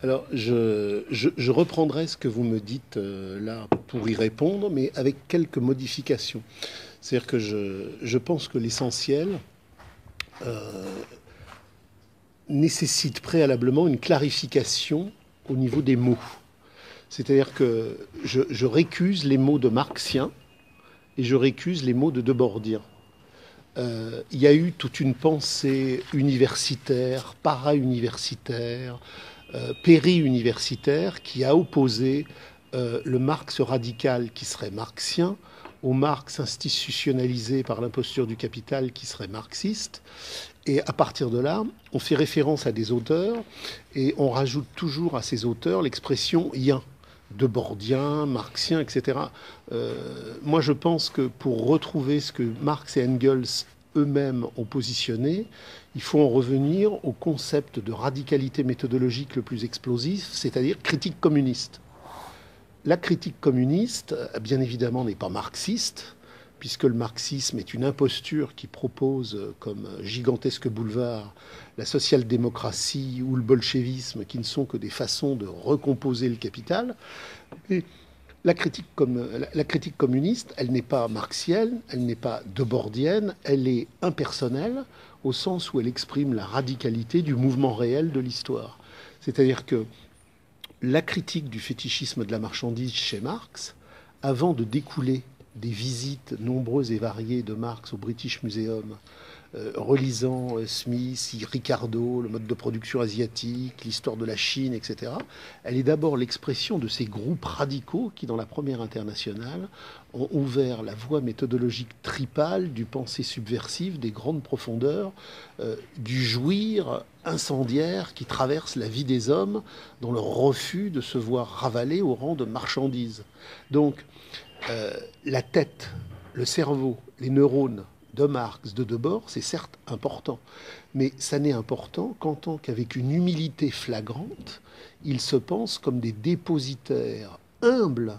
Alors, je reprendrai ce que vous me dites là pour y répondre, mais avec quelques modifications. C'est-à-dire que je pense que l'essentiel nécessite préalablement une clarification au niveau des mots. C'est-à-dire que je récuse les mots de marxien et je récuse les mots de debordien. Il y a eu toute une pensée universitaire, para-universitaire, péri-universitaire qui a opposé le Marx radical qui serait marxien au Marx institutionnalisé par l'imposture du capital qui serait marxiste. Et à partir de là, on fait référence à des auteurs et on rajoute toujours à ces auteurs l'expression ien, debordien, marxien, etc. Moi, je pense que pour retrouver ce que Marx et Engels eux-mêmes ont positionné, il faut en revenir au concept de radicalité méthodologique le plus explosif, c'est-à-dire critique communiste. La critique communiste, bien évidemment, n'est pas marxiste, puisque le marxisme est une imposture qui propose comme gigantesque boulevard la social-démocratie ou le bolchevisme, qui ne sont que des façons de recomposer le capital. Et la critique communiste, elle n'est pas marxienne, elle n'est pas debordienne, elle est impersonnelle, au sens où elle exprime la radicalité du mouvement réel de l'histoire. C'est-à-dire que la critique du fétichisme de la marchandise chez Marx, avant de découler des visites nombreuses et variées de Marx au British Museum, relisant Smith, Ricardo, le mode de production asiatique, l'histoire de la Chine, etc., elle est d'abord l'expression de ces groupes radicaux qui, dans la première internationale, ont ouvert la voie méthodologique tripale du pensée subversive des grandes profondeurs, du jouir incendiaire qui traverse la vie des hommes dans leur refus de se voir ravaler au rang de marchandises. Donc, la tête, le cerveau, les neurones de Marx, de Debord, c'est certes important, mais ça n'est important qu'en tant qu'avec une humilité flagrante, ils se pensent comme des dépositaires humbles,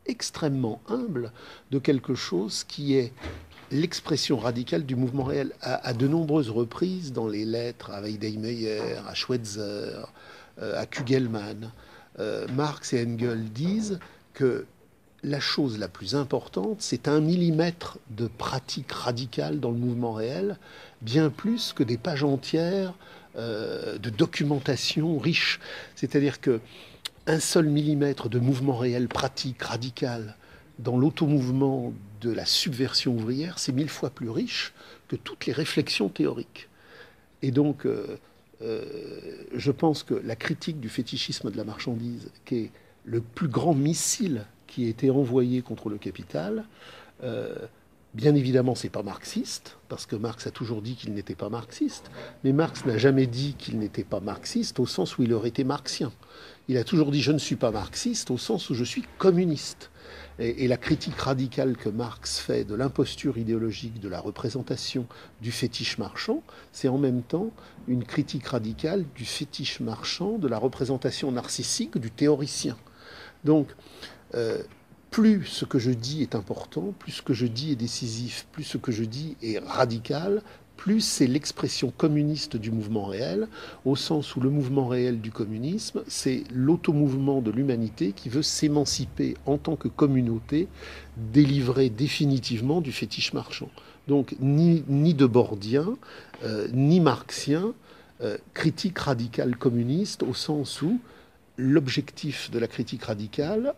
extrêmement humbles, de quelque chose qui est l'expression radicale du mouvement réel. À de nombreuses reprises, dans les lettres à Weidmeyer, à Schweitzer, à Kugelmann, Marx et Engels disent que la chose la plus importante, c'est 1 millimètre de pratique radicale dans le mouvement réel, bien plus que des pages entières de documentation riche. C'est-à-dire que un seul millimètre de mouvement réel pratique radical dans l'automouvement de la subversion ouvrière, c'est 1000 fois plus riche que toutes les réflexions théoriques. Et donc, je pense que la critique du fétichisme de la marchandise, qui est le plus grand missile qui a été envoyé contre le capital, euh, bien évidemment, c'est pas marxiste, parce que Marx a toujours dit qu'il n'était pas marxiste, mais Marx n'a jamais dit qu'il n'était pas marxiste au sens où il aurait été marxien. Il a toujours dit je ne suis pas marxiste au sens où je suis communiste. Et la critique radicale que Marx fait de l'imposture idéologique de la représentation du fétiche marchand, c'est en même temps une critique radicale du fétiche marchand, de la représentation narcissique du théoricien. Donc, euh, plus ce que je dis est important, plus ce que je dis est décisif, plus ce que je dis est radical, plus c'est l'expression communiste du mouvement réel, au sens où le mouvement réel du communisme, c'est l'automouvement de l'humanité qui veut s'émanciper en tant que communauté, délivrée définitivement du fétiche marchand. Donc ni debordien, ni marxien, critique radicale communiste, au sens où l'objectif de la critique radicale,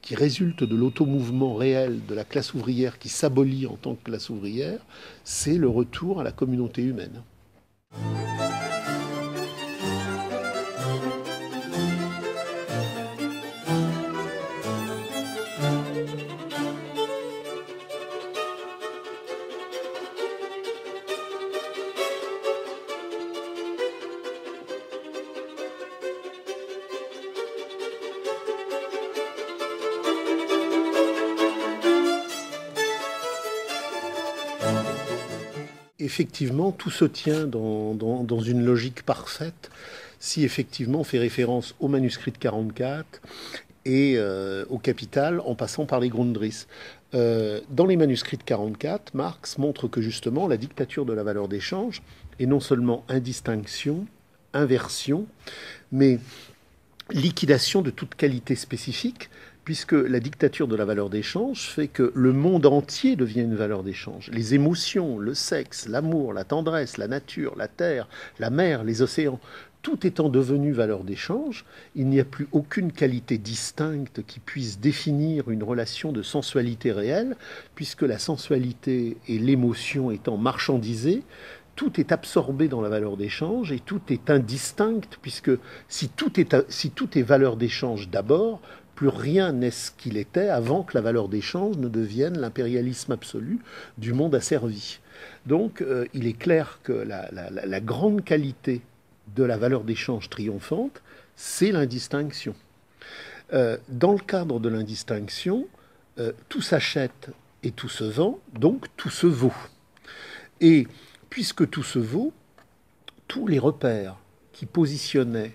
qui résulte de l'automouvement réel de la classe ouvrière qui s'abolit en tant que classe ouvrière, c'est le retour à la communauté humaine. Effectivement, tout se tient dans une logique parfaite si effectivement on fait référence au manuscrit de 44 et au Capital en passant par les Grundrisse. Dans les manuscrits de 44, Marx montre que justement la dictature de la valeur d'échange est non seulement indistinction, inversion, mais liquidation de toute qualité spécifique, puisque la dictature de la valeur d'échange fait que le monde entier devient une valeur d'échange. Les émotions, le sexe, l'amour, la tendresse, la nature, la terre, la mer, les océans, tout étant devenu valeur d'échange, il n'y a plus aucune qualité distincte qui puisse définir une relation de sensualité réelle, puisque la sensualité et l'émotion étant marchandisées, tout est absorbé dans la valeur d'échange et tout est indistinct, puisque si tout est valeur d'échange d'abord, plus rien n'est ce qu'il était avant que la valeur d'échange ne devienne l'impérialisme absolu du monde asservi. Donc il est clair que la grande qualité de la valeur d'échange triomphante, c'est l'indistinction. Dans le cadre de l'indistinction, tout s'achète et tout se vend, donc tout se vaut. Et puisque tout se vaut, tous les repères qui positionnaient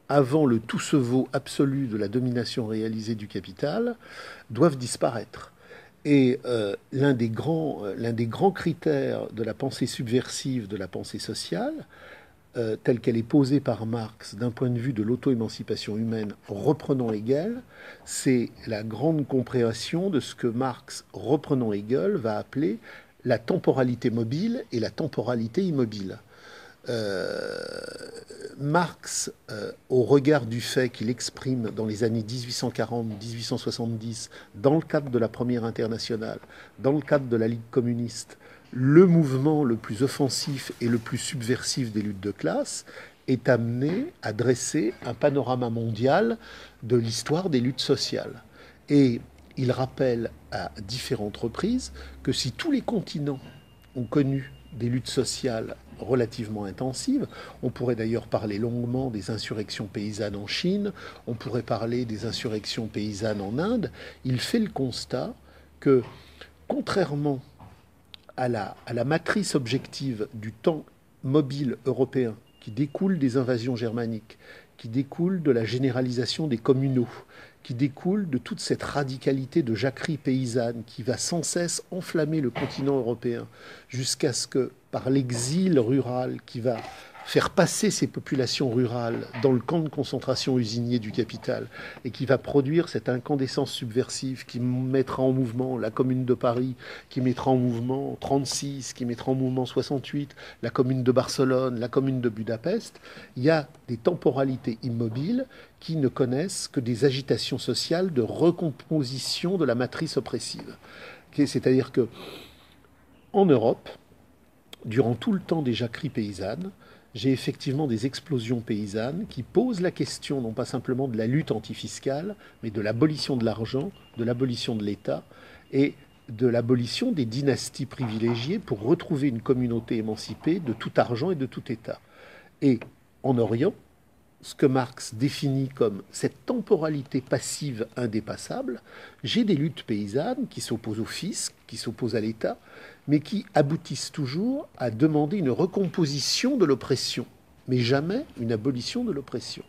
avant le tout se vaut absolu de la domination réalisée du capital doivent disparaître. Et l'un des grands critères de la pensée subversive, de la pensée sociale, telle qu'elle est posée par Marx d'un point de vue de l'auto-émancipation humaine, reprenant Hegel, c'est la grande compréhension de ce que Marx, reprenant Hegel, va appeler la temporalité mobile et la temporalité immobile. Marx, au regard du fait qu'il exprime dans les années 1840-1870, dans le cadre de la Première Internationale, dans le cadre de la Ligue communiste, le mouvement le plus offensif et le plus subversif des luttes de classe, est amené à dresser un panorama mondial de l'histoire des luttes sociales. Et il rappelle à différentes reprises que si tous les continents ont connu des luttes sociales relativement intensives, on pourrait d'ailleurs parler longuement des insurrections paysannes en Chine, on pourrait parler des insurrections paysannes en Inde, il fait le constat que, contrairement à la matrice objective du temps mobile européen qui découle des invasions germaniques, qui découle de la généralisation des communaux, qui découle de toute cette radicalité de jacquerie paysanne qui va sans cesse enflammer le continent européen jusqu'à ce que, par l'exil rural qui va faire passer ces populations rurales dans le camp de concentration usinier du capital et qui va produire cette incandescence subversive qui mettra en mouvement la Commune de Paris, qui mettra en mouvement 36, qui mettra en mouvement 68, la Commune de Barcelone, la Commune de Budapest, il y a des temporalités immobiles qui ne connaissent que des agitations sociales de recomposition de la matrice oppressive. C'est-à-dire que en Europe, durant tout le temps des jacqueries paysannes, j'ai effectivement des explosions paysannes qui posent la question non pas simplement de la lutte antifiscale, mais de l'abolition de l'argent, de l'abolition de l'État et de l'abolition des dynasties privilégiées pour retrouver une communauté émancipée de tout argent et de tout État. Et en Orient, ce que Marx définit comme cette temporalité passive indépassable, j'ai des luttes paysannes qui s'opposent au fisc, qui s'opposent à l'État, mais qui aboutissent toujours à demander une recomposition de l'oppression, mais jamais une abolition de l'oppression.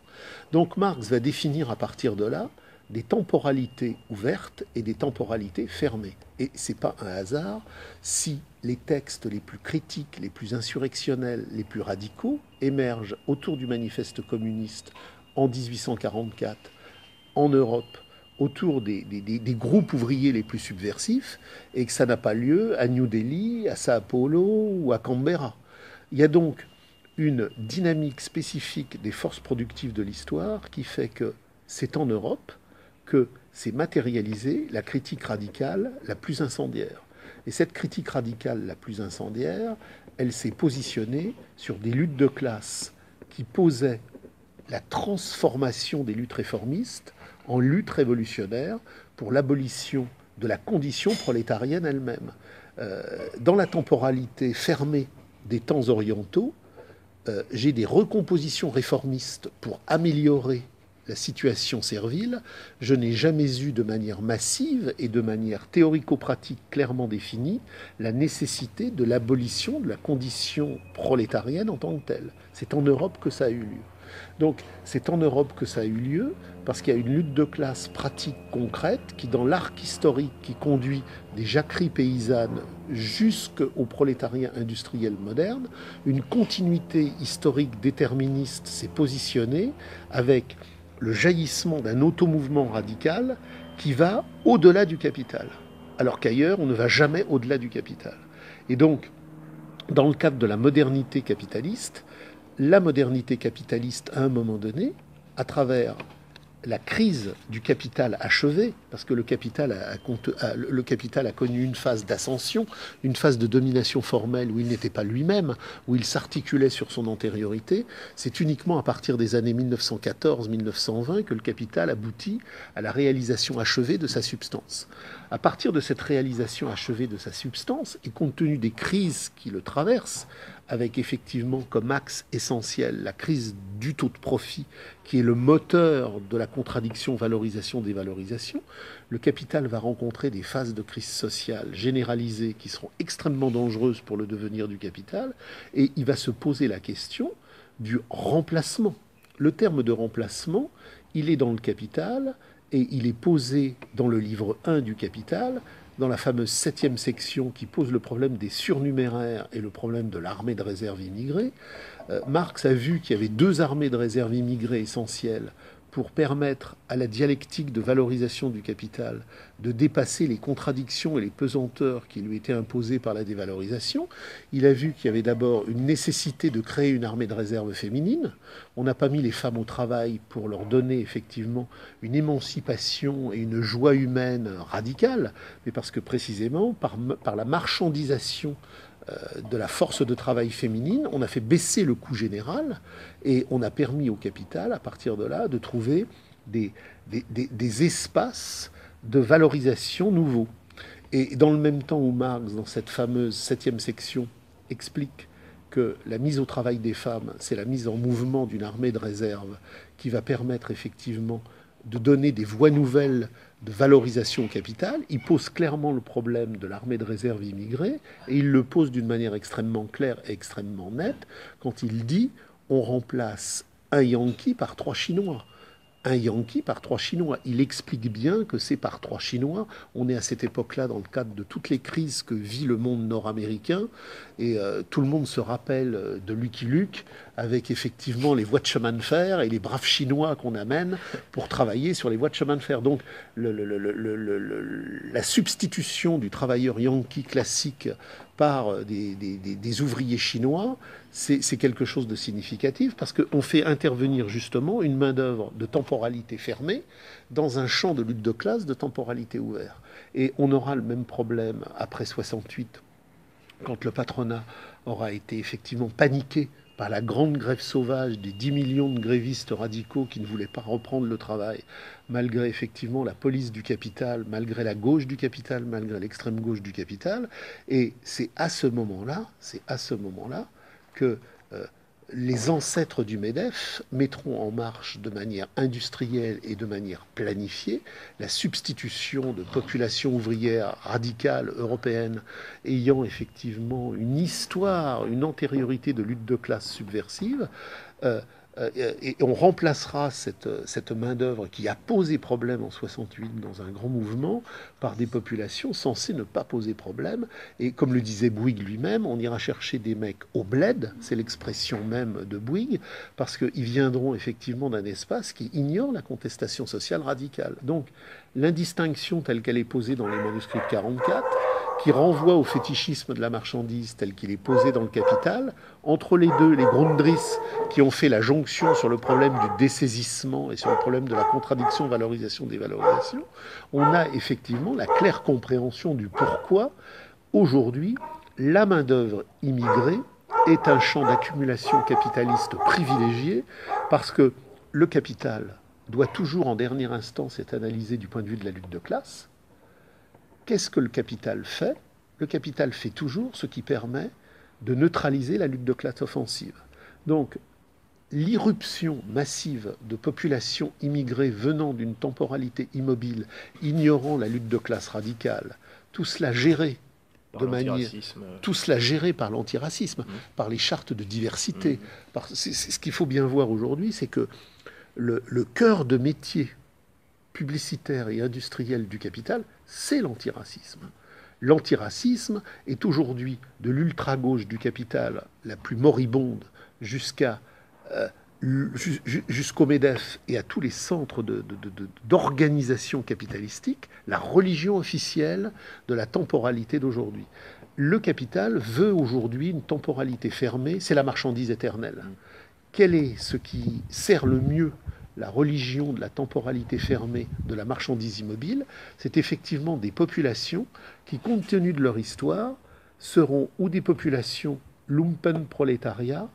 Donc Marx va définir à partir de là des temporalités ouvertes et des temporalités fermées. Et ce n'est pas un hasard si les textes les plus critiques, les plus insurrectionnels, les plus radicaux émergent autour du manifeste communiste en 1844 en Europe, autour des groupes ouvriers les plus subversifs, et que ça n'a pas lieu à New Delhi, à Sao Paulo ou à Canberra. Il y a donc une dynamique spécifique des forces productives de l'histoire qui fait que c'est en Europe que s'est matérialisée la critique radicale la plus incendiaire. Et cette critique radicale la plus incendiaire, elle s'est positionnée sur des luttes de classe qui posaient la transformation des luttes réformistes en lutte révolutionnaire pour l'abolition de la condition prolétarienne elle-même. Dans la temporalité fermée des temps orientaux, j'ai des recompositions réformistes pour améliorer la situation servile. Je n'ai jamais eu de manière massive et de manière théorico-pratique clairement définie la nécessité de l'abolition de la condition prolétarienne en tant que telle. C'est en Europe que ça a eu lieu. Donc c'est en Europe que ça a eu lieu parce qu'il y a une lutte de classe pratique concrète qui, dans l'arc historique qui conduit des jacqueries paysannes jusqu'au prolétariat industriel moderne, une continuité historique déterministe s'est positionnée avec le jaillissement d'un automouvement radical qui va au-delà du capital, alors qu'ailleurs, on ne va jamais au-delà du capital. Et donc, dans le cadre de la modernité capitaliste, à un moment donné, à travers la crise du capital achevée, parce que le capital a connu une phase d'ascension, une phase de domination formelle où il n'était pas lui-même, où il s'articulait sur son antériorité. C'est uniquement à partir des années 1914-1920 que le capital aboutit à la réalisation achevée de sa substance. À partir de cette réalisation achevée de sa substance, et compte tenu des crises qui le traversent, avec effectivement comme axe essentiel la crise du taux de profit, qui est le moteur de la contradiction valorisation-dévalorisation, le capital va rencontrer des phases de crise sociale généralisées qui seront extrêmement dangereuses pour le devenir du capital, et il va se poser la question du remplacement. Le terme de remplacement, il est dans le capital, et il est posé dans le livre 1 du Capital, dans la fameuse 7e section qui pose le problème des surnuméraires et le problème de l'armée de réserve immigrée. Marx a vu qu'il y avait 2 armées de réserve immigrée essentielles pour permettre à la dialectique de valorisation du capital de dépasser les contradictions et les pesanteurs qui lui étaient imposées par la dévalorisation. Il a vu qu'il y avait d'abord une nécessité de créer une armée de réserve féminine. On n'a pas mis les femmes au travail pour leur donner effectivement une émancipation et une joie humaine radicale, mais parce que précisément par la marchandisation de la force de travail féminine, on a fait baisser le coût général et on a permis au capital, à partir de là, de trouver des espaces de valorisation nouveaux. Et dans le même temps où Marx, dans cette fameuse 7e section, explique que la mise au travail des femmes, c'est la mise en mouvement d'une armée de réserve qui va permettre effectivement de donner des voies nouvelles de valorisation au capital, il pose clairement le problème de l'armée de réserve immigrée, et il le pose d'une manière extrêmement claire et extrêmement nette, quand il dit on remplace un Yankee par 3 Chinois. Un Yankee par 3 Chinois. Il explique bien que c'est par 3 Chinois. On est à cette époque-là dans le cadre de toutes les crises que vit le monde nord-américain. Et tout le monde se rappelle de Lucky Luke avec effectivement les voies de chemin de fer et les braves Chinois qu'on amène pour travailler sur les voies de chemin de fer. Donc la substitution du travailleur Yankee classique par des ouvriers chinois, c'est quelque chose de significatif parce qu'on fait intervenir justement une main-d'œuvre de temporalité fermée dans un champ de lutte de classe de temporalité ouverte. Et on aura le même problème après 68, quand le patronat aura été effectivement paniqué par la grande grève sauvage des 10 millions de grévistes radicaux qui ne voulaient pas reprendre le travail, malgré effectivement la police du capital, malgré la gauche du capital, malgré l'extrême gauche du capital. Et c'est à ce moment-là que les ancêtres du MEDEF mettront en marche de manière industrielle et de manière planifiée la substitution de populations ouvrières radicales européennes ayant effectivement une histoire, une antériorité de lutte de classe subversive. Et on remplacera cette main-d'œuvre qui a posé problème en 68 dans un grand mouvement par des populations censées ne pas poser problème. Et comme le disait Bouygues lui-même, on ira chercher des mecs au bled, c'est l'expression même de Bouygues, parce qu'ils viendront effectivement d'un espace qui ignore la contestation sociale radicale. Donc l'indistinction telle qu'elle est posée dans les manuscrits de 44, qui renvoie au fétichisme de la marchandise tel qu'il est posé dans le Capital, entre les deux, les Grundrisse qui ont fait la jonction sur le problème du dessaisissement et sur le problème de la contradiction valorisation-dévalorisation, on a effectivement la claire compréhension du pourquoi, aujourd'hui, la main-d'œuvre immigrée est un champ d'accumulation capitaliste privilégié, parce que le capital doit toujours, en dernière instance, être analysé du point de vue de la lutte de classe. Qu'est-ce que le capital fait? Le capital fait toujours ce qui permet de neutraliser la lutte de classe offensive. Donc, l'irruption massive de populations immigrées venant d'une temporalité immobile, ignorant la lutte de classe radicale, tout cela géré tout cela géré par l'antiracisme, par les chartes de diversité. Ce qu'il faut bien voir aujourd'hui, c'est que le cœur de métier publicitaire et industriel du capital, c'est l'antiracisme. L'antiracisme est aujourd'hui de l'ultra-gauche du capital la plus moribonde jusqu'à jusqu'au MEDEF et à tous les centres d'organisation capitalistique, la religion officielle de la temporalité d'aujourd'hui. Le capital veut aujourd'hui une temporalité fermée, c'est la marchandise éternelle. Quel est ce qui sert le mieux la religion de la temporalité fermée de la marchandise immobile? C'est effectivement des populations qui, compte tenu de leur histoire, seront ou des populations lumpenprolétariat,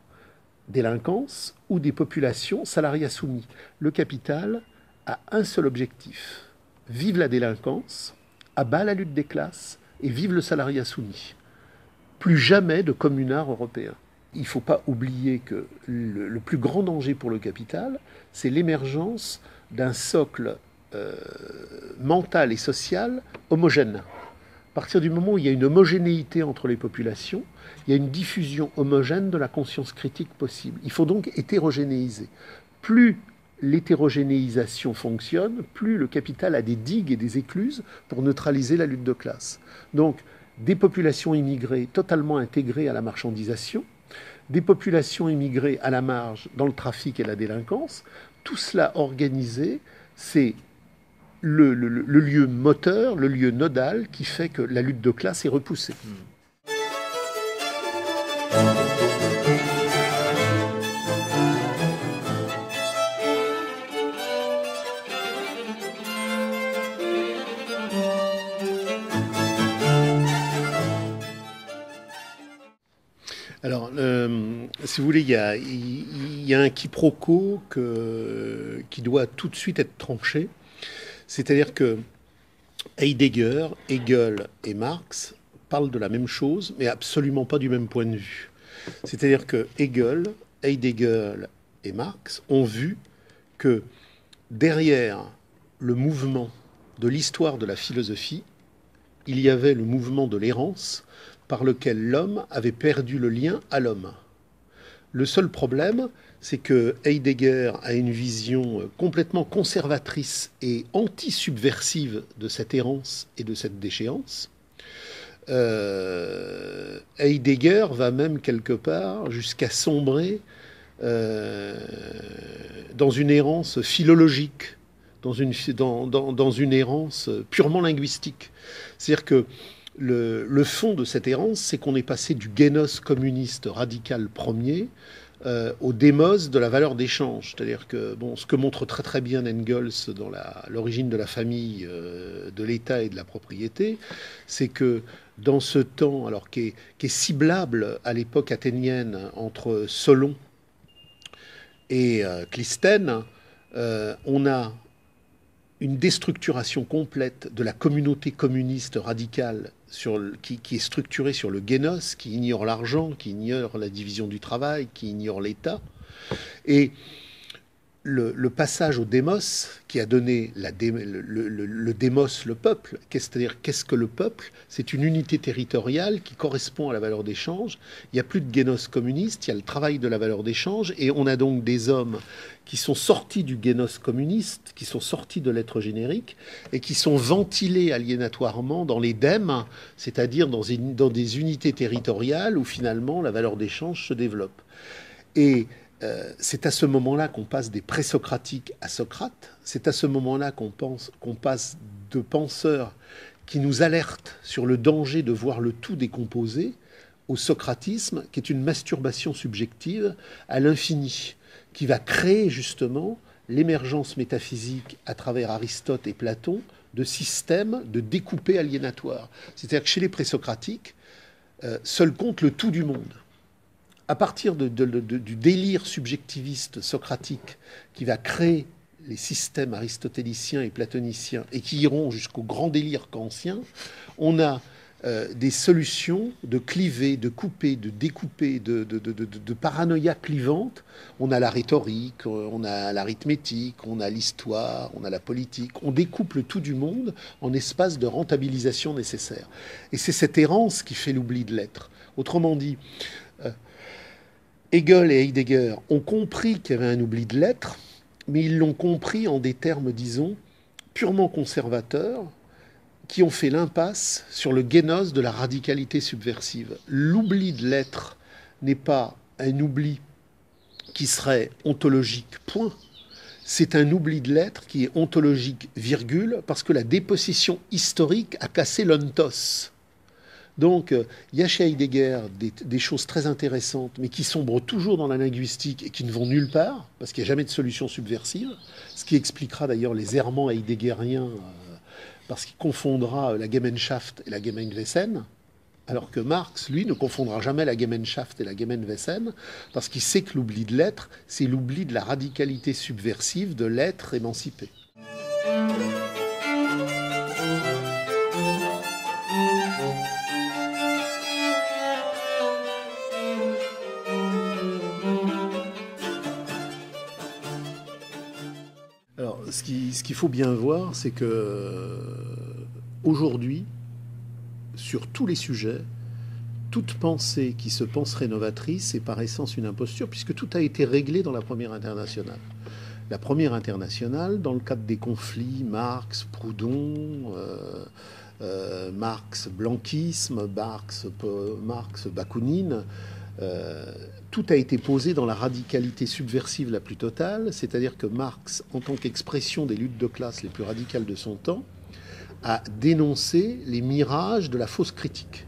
délinquance, ou des populations salariat soumis. Le capital a un seul objectif: vive la délinquance, abat la lutte des classes et vive le salariat soumis. Plus jamais de communard européen. Il ne faut pas oublier que le plus grand danger pour le capital, c'est l'émergence d'un socle mental et social homogène. À partir du moment où il y a une homogénéité entre les populations, il y a une diffusion homogène de la conscience critique possible. Il faut donc hétérogénéiser. Plus l'hétérogénéisation fonctionne, plus le capital a des digues et des écluses pour neutraliser la lutte de classe. Donc, des populations immigrées totalement intégrées à la marchandisation, des populations immigrées à la marge dans le trafic et la délinquance, tout cela organisé, c'est le lieu moteur, le lieu nodal qui fait que la lutte de classe est repoussée. Alors, si vous voulez, il y a un quiproquo qui doit tout de suite être tranché. C'est-à-dire que Heidegger, Hegel et Marx parlent de la même chose, mais absolument pas du même point de vue. C'est-à-dire que Hegel, Heidegger et Marx ont vu que derrière le mouvement de l'histoire de la philosophie, il y avait le mouvement de l'errance par lequel l'homme avait perdu le lien à l'homme. Le seul problème, c'est que Heidegger a une vision complètement conservatrice et anti-subversive de cette errance et de cette déchéance. Heidegger va même quelque part jusqu'à sombrer dans une errance philologique, dans une errance purement linguistique. C'est-à-dire que le fond de cette errance, c'est qu'on est passé du génos communiste radical premier au démos de la valeur d'échange. C'est-à-dire que ce que montre très très bien Engels dans l'origine de la famille, de l'État et de la propriété, c'est que dans ce temps, alors qui est ciblable à l'époque athénienne entre Solon et Clisthène, on a une déstructuration complète de la communauté communiste radicale qui est structurée sur le génos, qui ignore l'argent, qui ignore la division du travail, qui ignore l'État. Et le passage au démos, qui a donné le démos, le peuple, c'est-à-dire qu'est-ce que le peuple? C'est une unité territoriale qui correspond à la valeur d'échange. Il n'y a plus de génos communiste, il y a le travail de la valeur d'échange, et on a donc des hommes qui sont sortis du génos communiste, qui sont sortis de l'être générique, et qui sont ventilés aliénatoirement dans les dèmes, c'est-à-dire dans des unités territoriales où finalement la valeur d'échange se développe. Et c'est à ce moment-là qu'on passe des présocratiques à Socrate. C'est à ce moment-là qu'on passe de penseurs qui nous alertent sur le danger de voir le tout décomposé au socratisme, qui est une masturbation subjective à l'infini, qui va créer justement l'émergence métaphysique à travers Aristote et Platon de systèmes de découpés aliénatoires. C'est-à-dire que chez les présocratiques, seul compte le tout du monde. À partir du délire subjectiviste socratique qui va créer les systèmes aristotéliciens et platoniciens et qui iront jusqu'au grand délire kantien, on a des solutions de cliver, de couper, de découper, de paranoïa clivante. On a la rhétorique, on a l'arithmétique, on a l'histoire, on a la politique. On découpe le tout du monde en espace de rentabilisation nécessaire. Et c'est cette errance qui fait l'oubli de l'être. Autrement dit, Hegel et Heidegger ont compris qu'il y avait un oubli de l'être, mais ils l'ont compris en des termes, disons, purement conservateurs, qui ont fait l'impasse sur le génos de la radicalité subversive. L'oubli de l'être n'est pas un oubli qui serait ontologique, point. C'est un oubli de l'être qui est ontologique, virgule, parce que la dépossession historique a cassé l'ontos. Donc, il y a chez Heidegger des choses très intéressantes, mais qui sombrent toujours dans la linguistique et qui ne vont nulle part, parce qu'il n'y a jamais de solution subversive, ce qui expliquera d'ailleurs les errements heideggeriens, parce qu'il confondra la Gemeinschaft et la Gemeinwesen, alors que Marx, lui, ne confondra jamais la Gemeinschaft et la Gemeinwesen, parce qu'il sait que l'oubli de l'être, c'est l'oubli de la radicalité subversive de l'être émancipé. Alors, ce qu'il faut bien voir, c'est que aujourd'hui, sur tous les sujets, toute pensée qui se pense rénovatrice est par essence une imposture, puisque tout a été réglé dans la Première Internationale. La Première Internationale, dans le cadre des conflits, Marx, Proudhon, Marx, blanquisme, Marx, Bakounine, tout a été posé dans la radicalité subversive la plus totale, c'est-à-dire que Marx, en tant qu'expression des luttes de classe les plus radicales de son temps, a dénoncé les mirages de la fausse critique.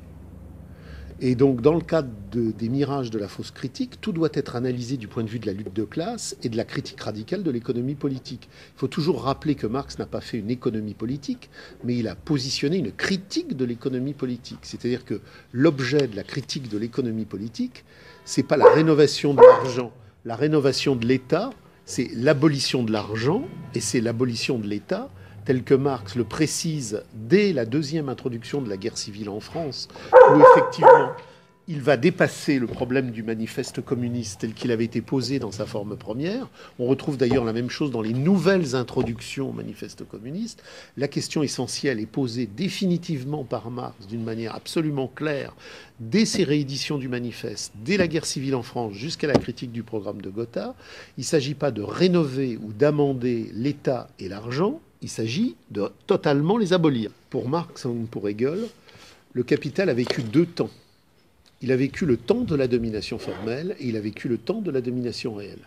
Et donc, dans le cadre des mirages de la fausse critique, tout doit être analysé du point de vue de la lutte de classe et de la critique radicale de l'économie politique. Il faut toujours rappeler que Marx n'a pas fait une économie politique, mais il a positionné une critique de l'économie politique. C'est-à-dire que l'objet de la critique de l'économie politique, c'est pas la rénovation de l'argent. La rénovation de l'État, c'est l'abolition de l'argent et c'est l'abolition de l'État, tel que Marx le précise dès la deuxième introduction de la guerre civile en France, où effectivement il va dépasser le problème du manifeste communiste tel qu'il avait été posé dans sa forme première. On retrouve d'ailleurs la même chose dans les nouvelles introductions au manifeste communiste. La question essentielle est posée définitivement par Marx d'une manière absolument claire dès ses rééditions du manifeste, dès la guerre civile en France jusqu'à la critique du programme de Gotha. Il ne s'agit pas de rénover ou d'amender l'État et l'argent, il s'agit de totalement les abolir. Pour Marx ou pour Hegel, le capital a vécu deux temps. Il a vécu le temps de la domination formelle et il a vécu le temps de la domination réelle.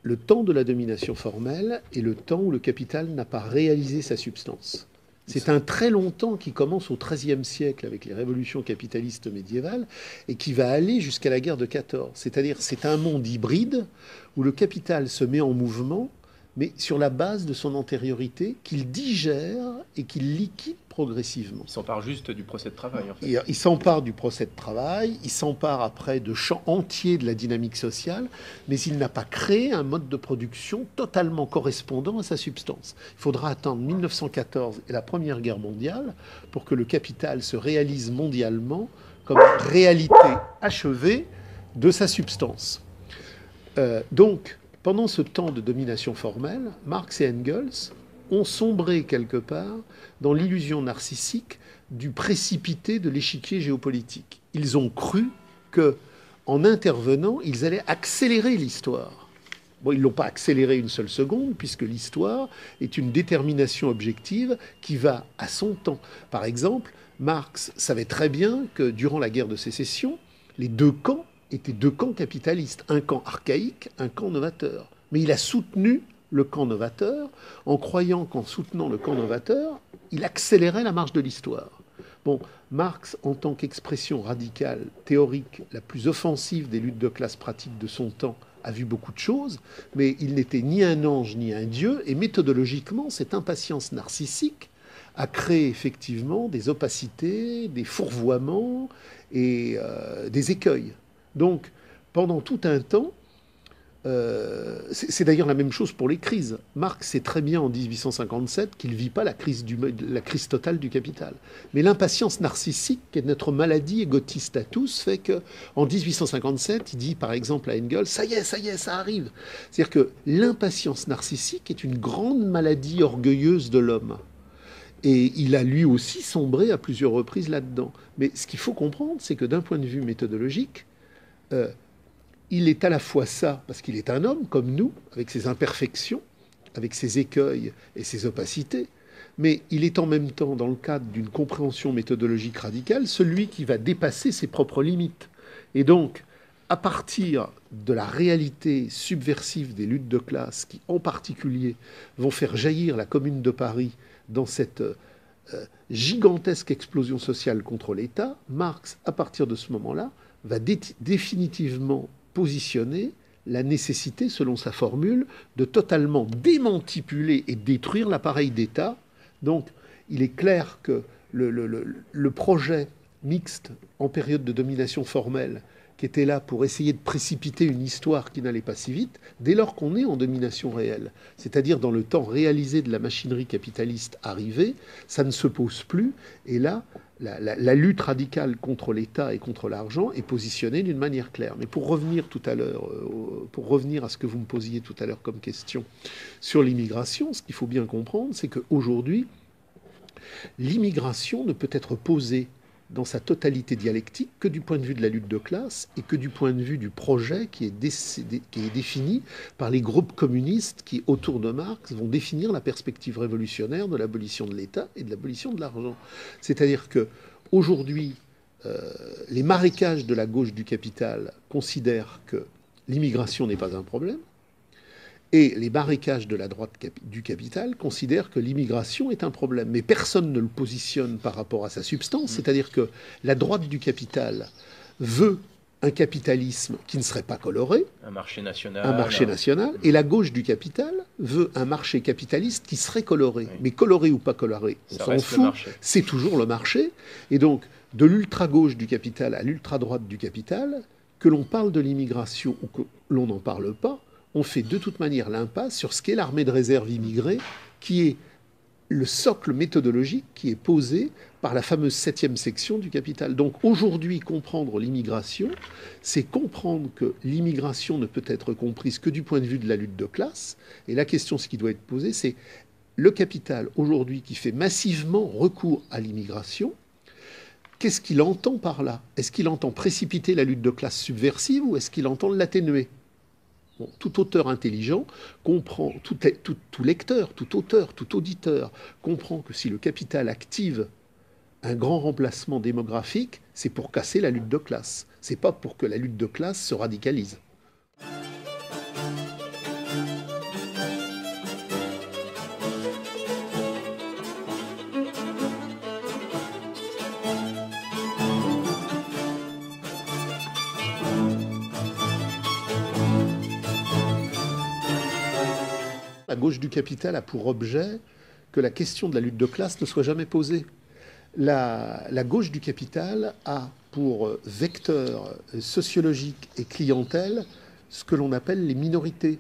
Le temps de la domination formelle est le temps où le capital n'a pas réalisé sa substance. C'est un très long temps qui commence au XIIIe siècle avec les révolutions capitalistes médiévales et qui va aller jusqu'à la guerre de 14. C'est-à-dire c'est un monde hybride où le capital se met en mouvement, mais sur la base de son antériorité, qu'il digère et qu'il liquide progressivement. Il s'empare juste du procès de travail, en fait. Il s'empare du procès de travail, il s'empare après de champs entiers de la dynamique sociale, mais il n'a pas créé un mode de production totalement correspondant à sa substance. Il faudra attendre 1914 et la Première Guerre mondiale pour que le capital se réalise mondialement comme réalité achevée de sa substance. Donc, pendant ce temps de domination formelle, Marx et Engels ont sombré quelque part dans l'illusion narcissique du précipité de l'échiquier géopolitique. Ils ont cru que, en intervenant, ils allaient accélérer l'histoire. Bon, ils ne l'ont pas accéléré une seule seconde, puisque l'histoire est une détermination objective qui va à son temps. Par exemple, Marx savait très bien que durant la guerre de sécession, les deux camps étaient deux camps capitalistes, un camp archaïque, un camp novateur. Mais il a soutenu le camp novateur en croyant qu'en soutenant le camp novateur, il accélérait la marche de l'histoire. Bon, Marx, en tant qu'expression radicale, théorique, la plus offensive des luttes de classe pratiques de son temps, a vu beaucoup de choses, mais il n'était ni un ange ni un dieu, et méthodologiquement, cette impatience narcissique a créé effectivement des opacités, des fourvoiements et des écueils. Donc, pendant tout un temps, c'est d'ailleurs la même chose pour les crises. Marx sait très bien en 1857 qu'il ne vit pas la crise totale du capital. Mais l'impatience narcissique, qui est notre maladie égotiste à tous, fait qu'en 1857, il dit par exemple à Engels, ça y est, ça arrive. C'est-à-dire que l'impatience narcissique est une grande maladie orgueilleuse de l'homme. Et il a lui aussi sombré à plusieurs reprises là-dedans. Mais ce qu'il faut comprendre, c'est que d'un point de vue méthodologique, il est à la fois ça, parce qu'il est un homme comme nous, avec ses imperfections, avec ses écueils et ses opacités, mais il est en même temps, dans le cadre d'une compréhension méthodologique radicale, celui qui va dépasser ses propres limites. Et donc, à partir de la réalité subversive des luttes de classe qui, en particulier, vont faire jaillir la Commune de Paris dans cette gigantesque explosion sociale contre l'État, Marx, à partir de ce moment-là, va définitivement positionner la nécessité, selon sa formule, de totalement démantipuler et détruire l'appareil d'État. Donc, il est clair que le projet mixte en période de domination formelle, qui était là pour essayer de précipiter une histoire qui n'allait pas si vite, dès lors qu'on est en domination réelle, c'est-à-dire dans le temps réalisé de la machinerie capitaliste arrivée, ça ne se pose plus. Et là, la lutte radicale contre l'État et contre l'argent est positionnée d'une manière claire. Mais pour revenir tout à l'heure, pour revenir à ce que vous me posiez tout à l'heure comme question sur l'immigration, ce qu'il faut bien comprendre, c'est qu'aujourd'hui, l'immigration ne peut être posée dans sa totalité dialectique que du point de vue de la lutte de classe et que du point de vue du projet qui est défini par les groupes communistes qui, autour de Marx, vont définir la perspective révolutionnaire de l'abolition de l'État et de l'abolition de l'argent. C'est-à-dire qu'aujourd'hui, les marécages de la gauche du capital considèrent que l'immigration n'est pas un problème, et les marécages de la droite du capital considèrent que l'immigration est un problème. Mais personne ne le positionne par rapport à sa substance. C'est-à-dire que la droite du capital veut un capitalisme qui ne serait pas coloré. Un marché national. Un marché national. Et la gauche du capital veut un marché capitaliste qui serait coloré. Oui. Mais coloré ou pas coloré, on s'en fout. C'est toujours le marché. Et donc, de l'ultra-gauche du capital à l'ultra-droite du capital, que l'on parle de l'immigration ou que l'on n'en parle pas, on fait de toute manière l'impasse sur ce qu'est l'armée de réserve immigrée, qui est le socle méthodologique qui est posé par la fameuse 7e section du Capital. Donc aujourd'hui, comprendre l'immigration, c'est comprendre que l'immigration ne peut être comprise que du point de vue de la lutte de classe. Et la question, ce qui doit être posée, c'est le Capital, aujourd'hui, qui fait massivement recours à l'immigration, qu'est-ce qu'il entend par là? Est-ce qu'il entend précipiter la lutte de classe subversive ou est-ce qu'il entend l'atténuer? Bon, tout auteur intelligent comprend, tout lecteur, tout auteur, tout auditeur comprend que si le capital active un grand remplacement démographique, c'est pour casser la lutte de classe. C'est pas pour que la lutte de classe se radicalise. La gauche du capital a pour objet que la question de la lutte de classe ne soit jamais posée. La gauche du capital a pour vecteur sociologique et clientèle ce que l'on appelle les minorités.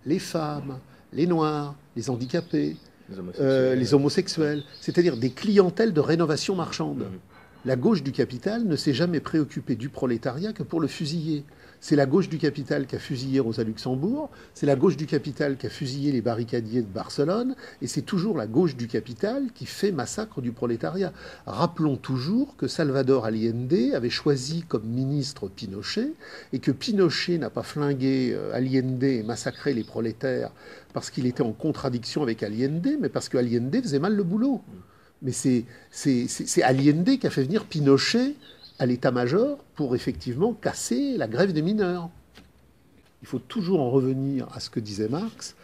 Les femmes, les noirs, les handicapés, les homosexuels, c'est-à-dire des clientèles de rénovation marchande. La gauche du capital ne s'est jamais préoccupée du prolétariat que pour le fusiller. C'est la gauche du capital qui a fusillé Rosa Luxembourg, c'est la gauche du capital qui a fusillé les barricadiers de Barcelone, et c'est toujours la gauche du capital qui fait massacre du prolétariat. Rappelons toujours que Salvador Allende avait choisi comme ministre Pinochet, et que Pinochet n'a pas flingué Allende et massacré les prolétaires parce qu'il était en contradiction avec Allende, mais parce que Allende faisait mal le boulot. Mais c'est Allende qui a fait venir Pinochet à l'état-major pour effectivement casser la grève des mineurs. Il faut toujours en revenir à ce que disait Marx.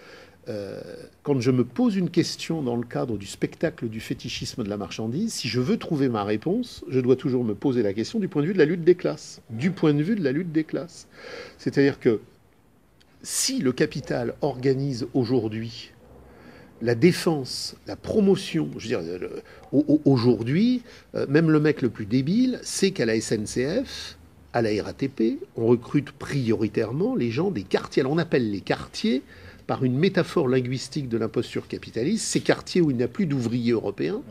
Quand je me pose une question dans le cadre du spectacle du fétichisme de la marchandise, si je veux trouver ma réponse, je dois toujours me poser la question du point de vue de la lutte des classes. Du point de vue de la lutte des classes. C'est-à-dire que si le capital organise aujourd'hui la défense, la promotion, je veux dire, aujourd'hui, même le mec le plus débile sait qu'à la SNCF, à la RATP, on recrute prioritairement les gens des quartiers. Alors on appelle les quartiers, par une métaphore linguistique de l'imposture capitaliste, ces quartiers où il n'y a plus d'ouvriers européens,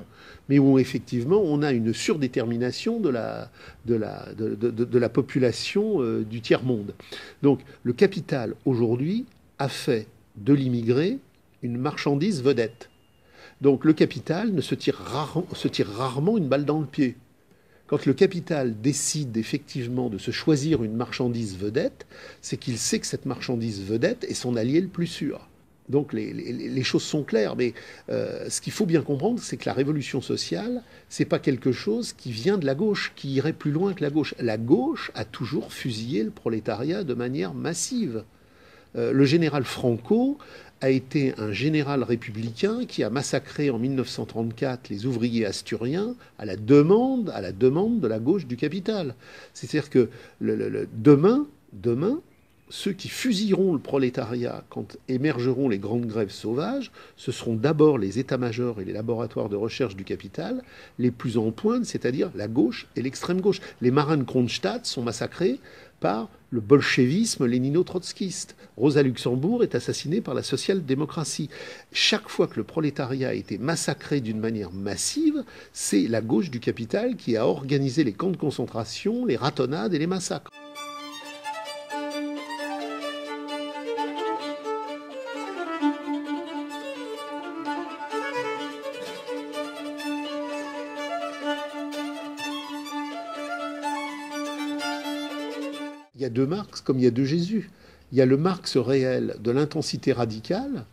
mais où effectivement on a une surdétermination de la population du tiers-monde. Donc le capital, aujourd'hui, a fait de l'immigré une marchandise vedette. Donc le capital se tire rarement une balle dans le pied. Quand le capital décide effectivement de se choisir une marchandise vedette, c'est qu'il sait que cette marchandise vedette est son allié le plus sûr. Donc les choses sont claires, mais ce qu'il faut bien comprendre, c'est que la révolution sociale, c'est pas quelque chose qui vient de la gauche, qui irait plus loin que la gauche. La gauche a toujours fusillé le prolétariat de manière massive. Le général Franco a été un général républicain qui a massacré en 1934 les ouvriers asturiens à la demande de la gauche du capital. C'est-à-dire que demain, ceux qui fusilleront le prolétariat quand émergeront les grandes grèves sauvages, ce seront d'abord les états-majors et les laboratoires de recherche du capital les plus en pointe, c'est-à-dire la gauche et l'extrême gauche. Les marins de Kronstadt sont massacrés par le bolchevisme lénino-trotskiste. Rosa Luxembourg est assassinée par la social-démocratie. Chaque fois que le prolétariat a été massacré d'une manière massive, c'est la gauche du capital qui a organisé les camps de concentration, les ratonnades et les massacres. Il y a deux Marx comme il y a deux Jésus. Il y a le Marx réel de l'intensité radicale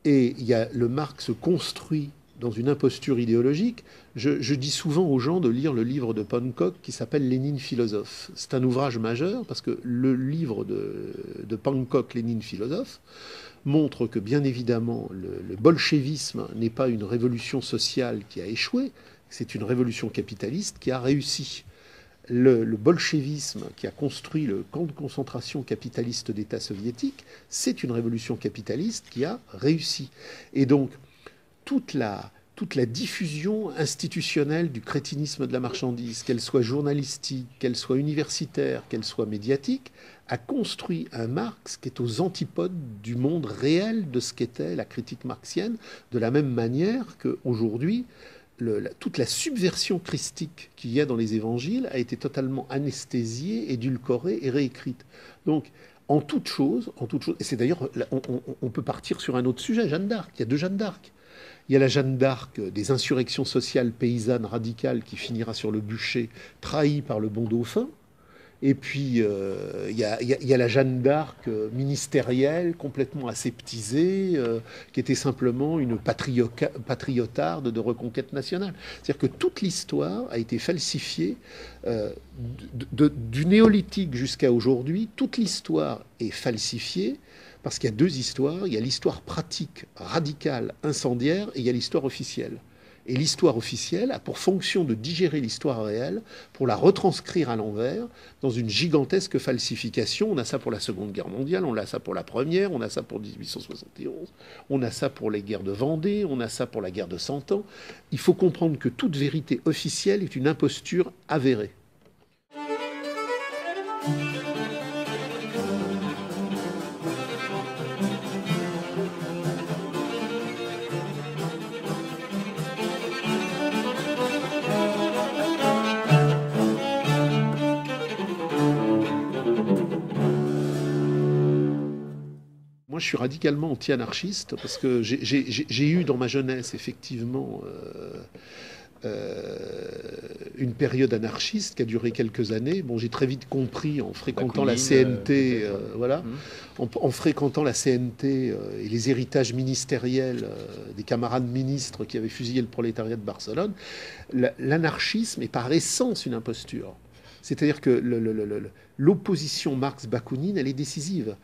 et il y a le Marx construit dans une imposture idéologique. Je dis souvent aux gens de lire le livre de Pankow qui s'appelle Lénine philosophe. C'est un ouvrage majeur parce que le livre de Pankow, Lénine philosophe, montre que bien évidemment le bolchevisme n'est pas une révolution sociale qui a échoué, c'est une révolution capitaliste qui a réussi. Le bolchevisme qui a construit le camp de concentration capitaliste d'État soviétique, c'est une révolution capitaliste qui a réussi. Et donc, toute la diffusion institutionnelle du crétinisme de la marchandise, qu'elle soit journalistique, qu'elle soit universitaire, qu'elle soit médiatique, a construit un Marx qui est aux antipodes du monde réel de ce qu'était la critique marxienne, de la même manière qu'aujourd'hui, toute la subversion christique qu'il y a dans les évangiles a été totalement anesthésiée, édulcorée et réécrite. Donc, en toute chose, et c'est d'ailleurs, on peut partir sur un autre sujet, Jeanne d'Arc. Il y a deux Jeanne d'Arc. Il y a la Jeanne d'Arc des insurrections sociales paysannes radicales qui finira sur le bûcher, trahie par le bon dauphin. Et puis, il y a la Jeanne d'Arc ministérielle, complètement aseptisée, qui était simplement une patriotarde de reconquête nationale. C'est-à-dire que toute l'histoire a été falsifiée du néolithique jusqu'à aujourd'hui. Toute l'histoire est falsifiée parce qu'il y a deux histoires. Il y a l'histoire pratique, radicale, incendiaire, et il y a l'histoire officielle. Et l'histoire officielle a pour fonction de digérer l'histoire réelle pour la retranscrire à l'envers dans une gigantesque falsification. On a ça pour la Seconde Guerre mondiale, on a ça pour la Première, on a ça pour 1871, on a ça pour les guerres de Vendée, on a ça pour la guerre de 100 ans. Il faut comprendre que toute vérité officielle est une imposture avérée. Je suis radicalement anti-anarchiste parce que j'ai eu dans ma jeunesse effectivement une période anarchiste qui a duré quelques années. Bon, j'ai très vite compris en fréquentant la CNT, en fréquentant la CNT et les héritages ministériels des camarades ministres qui avaient fusillé le prolétariat de Barcelone, l'anarchisme est par essence une imposture. C'est-à-dire que l'opposition Marx-Bakounine, elle est décisive.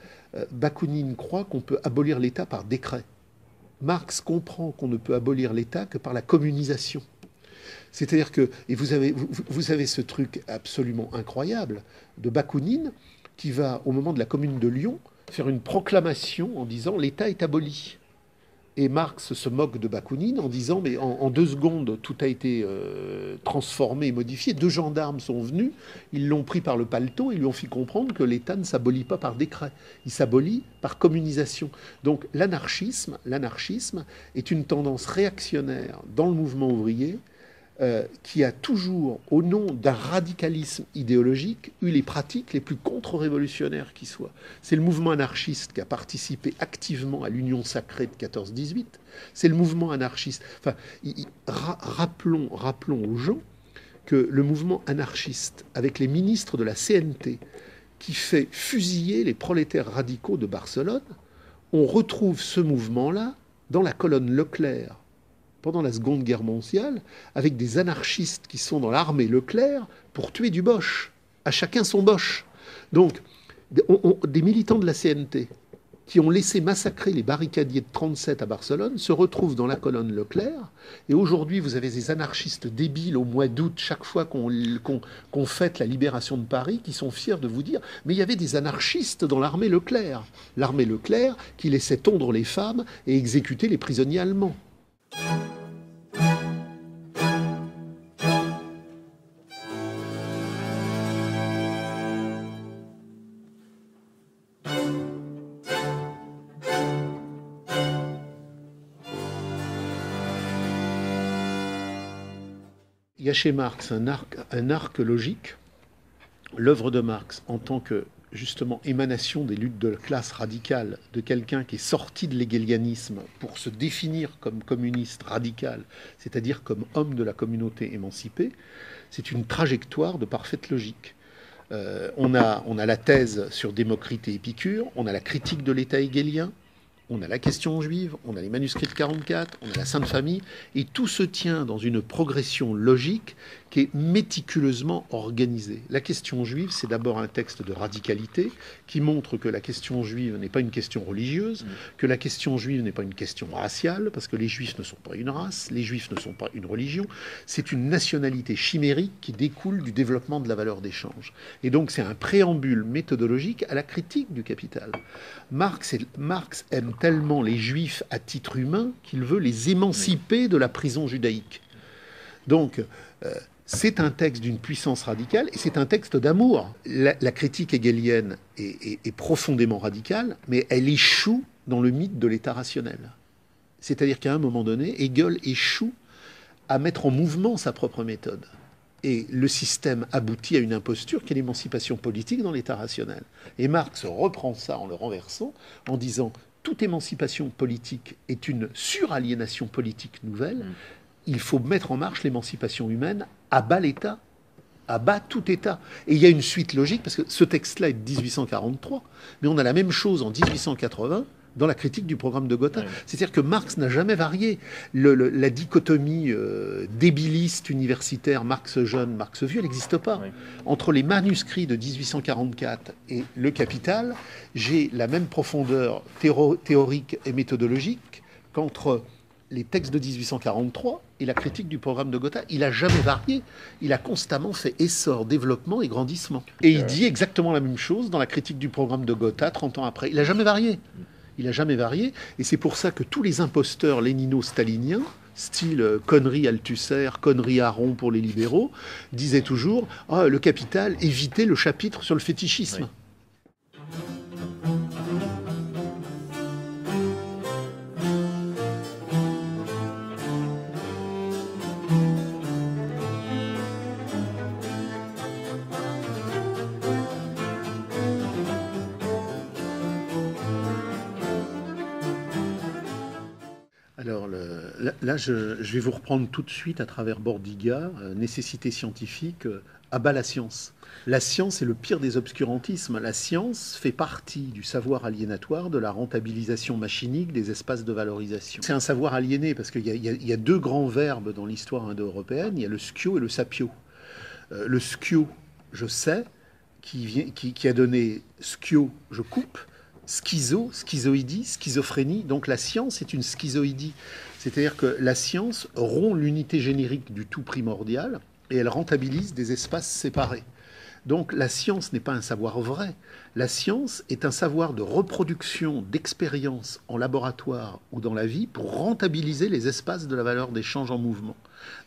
Bakounine croit qu'on peut abolir l'État par décret. Marx comprend qu'on ne peut abolir l'État que par la communisation. C'est-à-dire que, et vous avez ce truc absolument incroyable de Bakounine qui va, au moment de la Commune de Lyon, faire une proclamation en disant « l'État est aboli ». Et Marx se moque de Bakounine en disant « mais en 2 secondes, tout a été transformé et modifié. 2 gendarmes sont venus, ils l'ont pris par le paletot et lui ont fait comprendre que l'État ne s'abolit pas par décret, il s'abolit par communisation. » Donc l'anarchisme est une tendance réactionnaire dans le mouvement ouvrier qui a toujours, au nom d'un radicalisme idéologique, eu les pratiques les plus contre-révolutionnaires qui soient. C'est le mouvement anarchiste qui a participé activement à l'union sacrée de 14-18. C'est le mouvement anarchiste. Enfin, rappelons aux gens que le mouvement anarchiste, avec les ministres de la CNT, qui fait fusiller les prolétaires radicaux de Barcelone, on retrouve ce mouvement-là dans la colonne Leclerc pendant la Seconde Guerre mondiale, avec des anarchistes qui sont dans l'armée Leclerc pour tuer du Boche. À chacun son Boche. Donc, des militants de la CNT qui ont laissé massacrer les barricadiers de 37 à Barcelone se retrouvent dans la colonne Leclerc. Et aujourd'hui, vous avez des anarchistes débiles au mois d'août, chaque fois qu'on fête la libération de Paris, qui sont fiers de vous dire « Mais il y avait des anarchistes dans l'armée Leclerc. » L'armée Leclerc qui laissait tondre les femmes et exécuter les prisonniers allemands. Il y a chez Marx un arc logique. L'œuvre de Marx, en tant que, justement, émanation des luttes de classe radicale, de quelqu'un qui est sorti de l'hégélianisme pour se définir comme communiste radical, c'est-à-dire comme homme de la communauté émancipée, c'est une trajectoire de parfaite logique. On a la thèse sur Démocrite et Épicure, on a la critique de l'État hégélien, on a la question juive, on a les manuscrits de 44, on a la Sainte Famille, et tout se tient dans une progression logique qui est méticuleusement organisée. La question juive, c'est d'abord un texte de radicalité qui montre que la question juive n'est pas une question religieuse, que la question juive n'est pas une question raciale, parce que les juifs ne sont pas une race, les juifs ne sont pas une religion, c'est une nationalité chimérique qui découle du développement de la valeur d'échange. Et donc c'est un préambule méthodologique à la critique du capital. Marx aime tellement les juifs à titre humain qu'il veut les émanciper de la prison judaïque. Donc, c'est un texte d'une puissance radicale et c'est un texte d'amour. La critique hégélienne est profondément radicale, mais elle échoue dans le mythe de l'État rationnel. C'est-à-dire qu'à un moment donné, Hegel échoue à mettre en mouvement sa propre méthode. Et le système aboutit à une imposture qui est l'émancipation politique dans l'État rationnel. Et Marx reprend ça en le renversant, en disant « toute émancipation politique est une suraliénation politique nouvelle ». Il faut mettre en marche l'émancipation humaine, à bas l'État, à bas tout État. Et il y a une suite logique, parce que ce texte-là est de 1843, mais on a la même chose en 1880 dans la critique du programme de Gotha. Oui. C'est-à-dire que Marx n'a jamais varié. La dichotomie débiliste universitaire, Marx jeune, Marx vieux, elle n'existe pas. Oui. Entre les manuscrits de 1844 et le Capital, j'ai la même profondeur théorique et méthodologique qu'entre les textes de 1843 et la critique du programme de Gotha. Il n'a jamais varié. Il a constamment fait essor, développement et grandissement. Et il dit exactement la même chose dans la critique du programme de Gotha, 30 ans après. Il n'a jamais varié. Il n'a jamais varié. Et c'est pour ça que tous les imposteurs lénino-staliniens, style connerie Althusser, connerie Aron pour les libéraux, disaient toujours « Ah, le Capital, évitez le chapitre sur le fétichisme. Oui. » Alors là, je vais vous reprendre tout de suite à travers Bordiga, nécessité scientifique, à bas la science. La science est le pire des obscurantismes. La science fait partie du savoir aliénatoire de la rentabilisation machinique des espaces de valorisation. C'est un savoir aliéné parce qu'il y a deux grands verbes dans l'histoire indo-européenne, il y a le skio et le sapio. Le skio, je sais, qui a donné skio, je coupe, schizoïdie, schizophrénie. Donc la science est une schizoïdie. C'est-à-dire que la science rompt l'unité générique du tout primordial et elle rentabilise des espaces séparés. Donc la science n'est pas un savoir vrai. La science est un savoir de reproduction d'expériences en laboratoire ou dans la vie pour rentabiliser les espaces de la valeur d'échange en mouvement.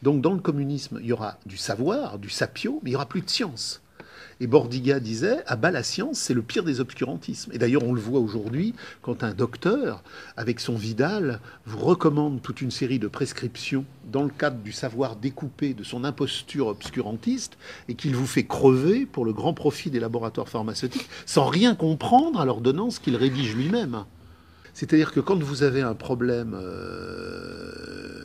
Donc dans le communisme, il y aura du savoir, du sapio, mais il n'y aura plus de science. Et Bordiga disait, à bas la science, c'est le pire des obscurantismes. Et d'ailleurs, on le voit aujourd'hui, quand un docteur, avec son Vidal, vous recommande toute une série de prescriptions dans le cadre du savoir découpé de son imposture obscurantiste, et qu'il vous fait crever pour le grand profit des laboratoires pharmaceutiques, sans rien comprendre à l'ordonnance qu'il rédige lui-même. C'est-à-dire que quand vous avez un problème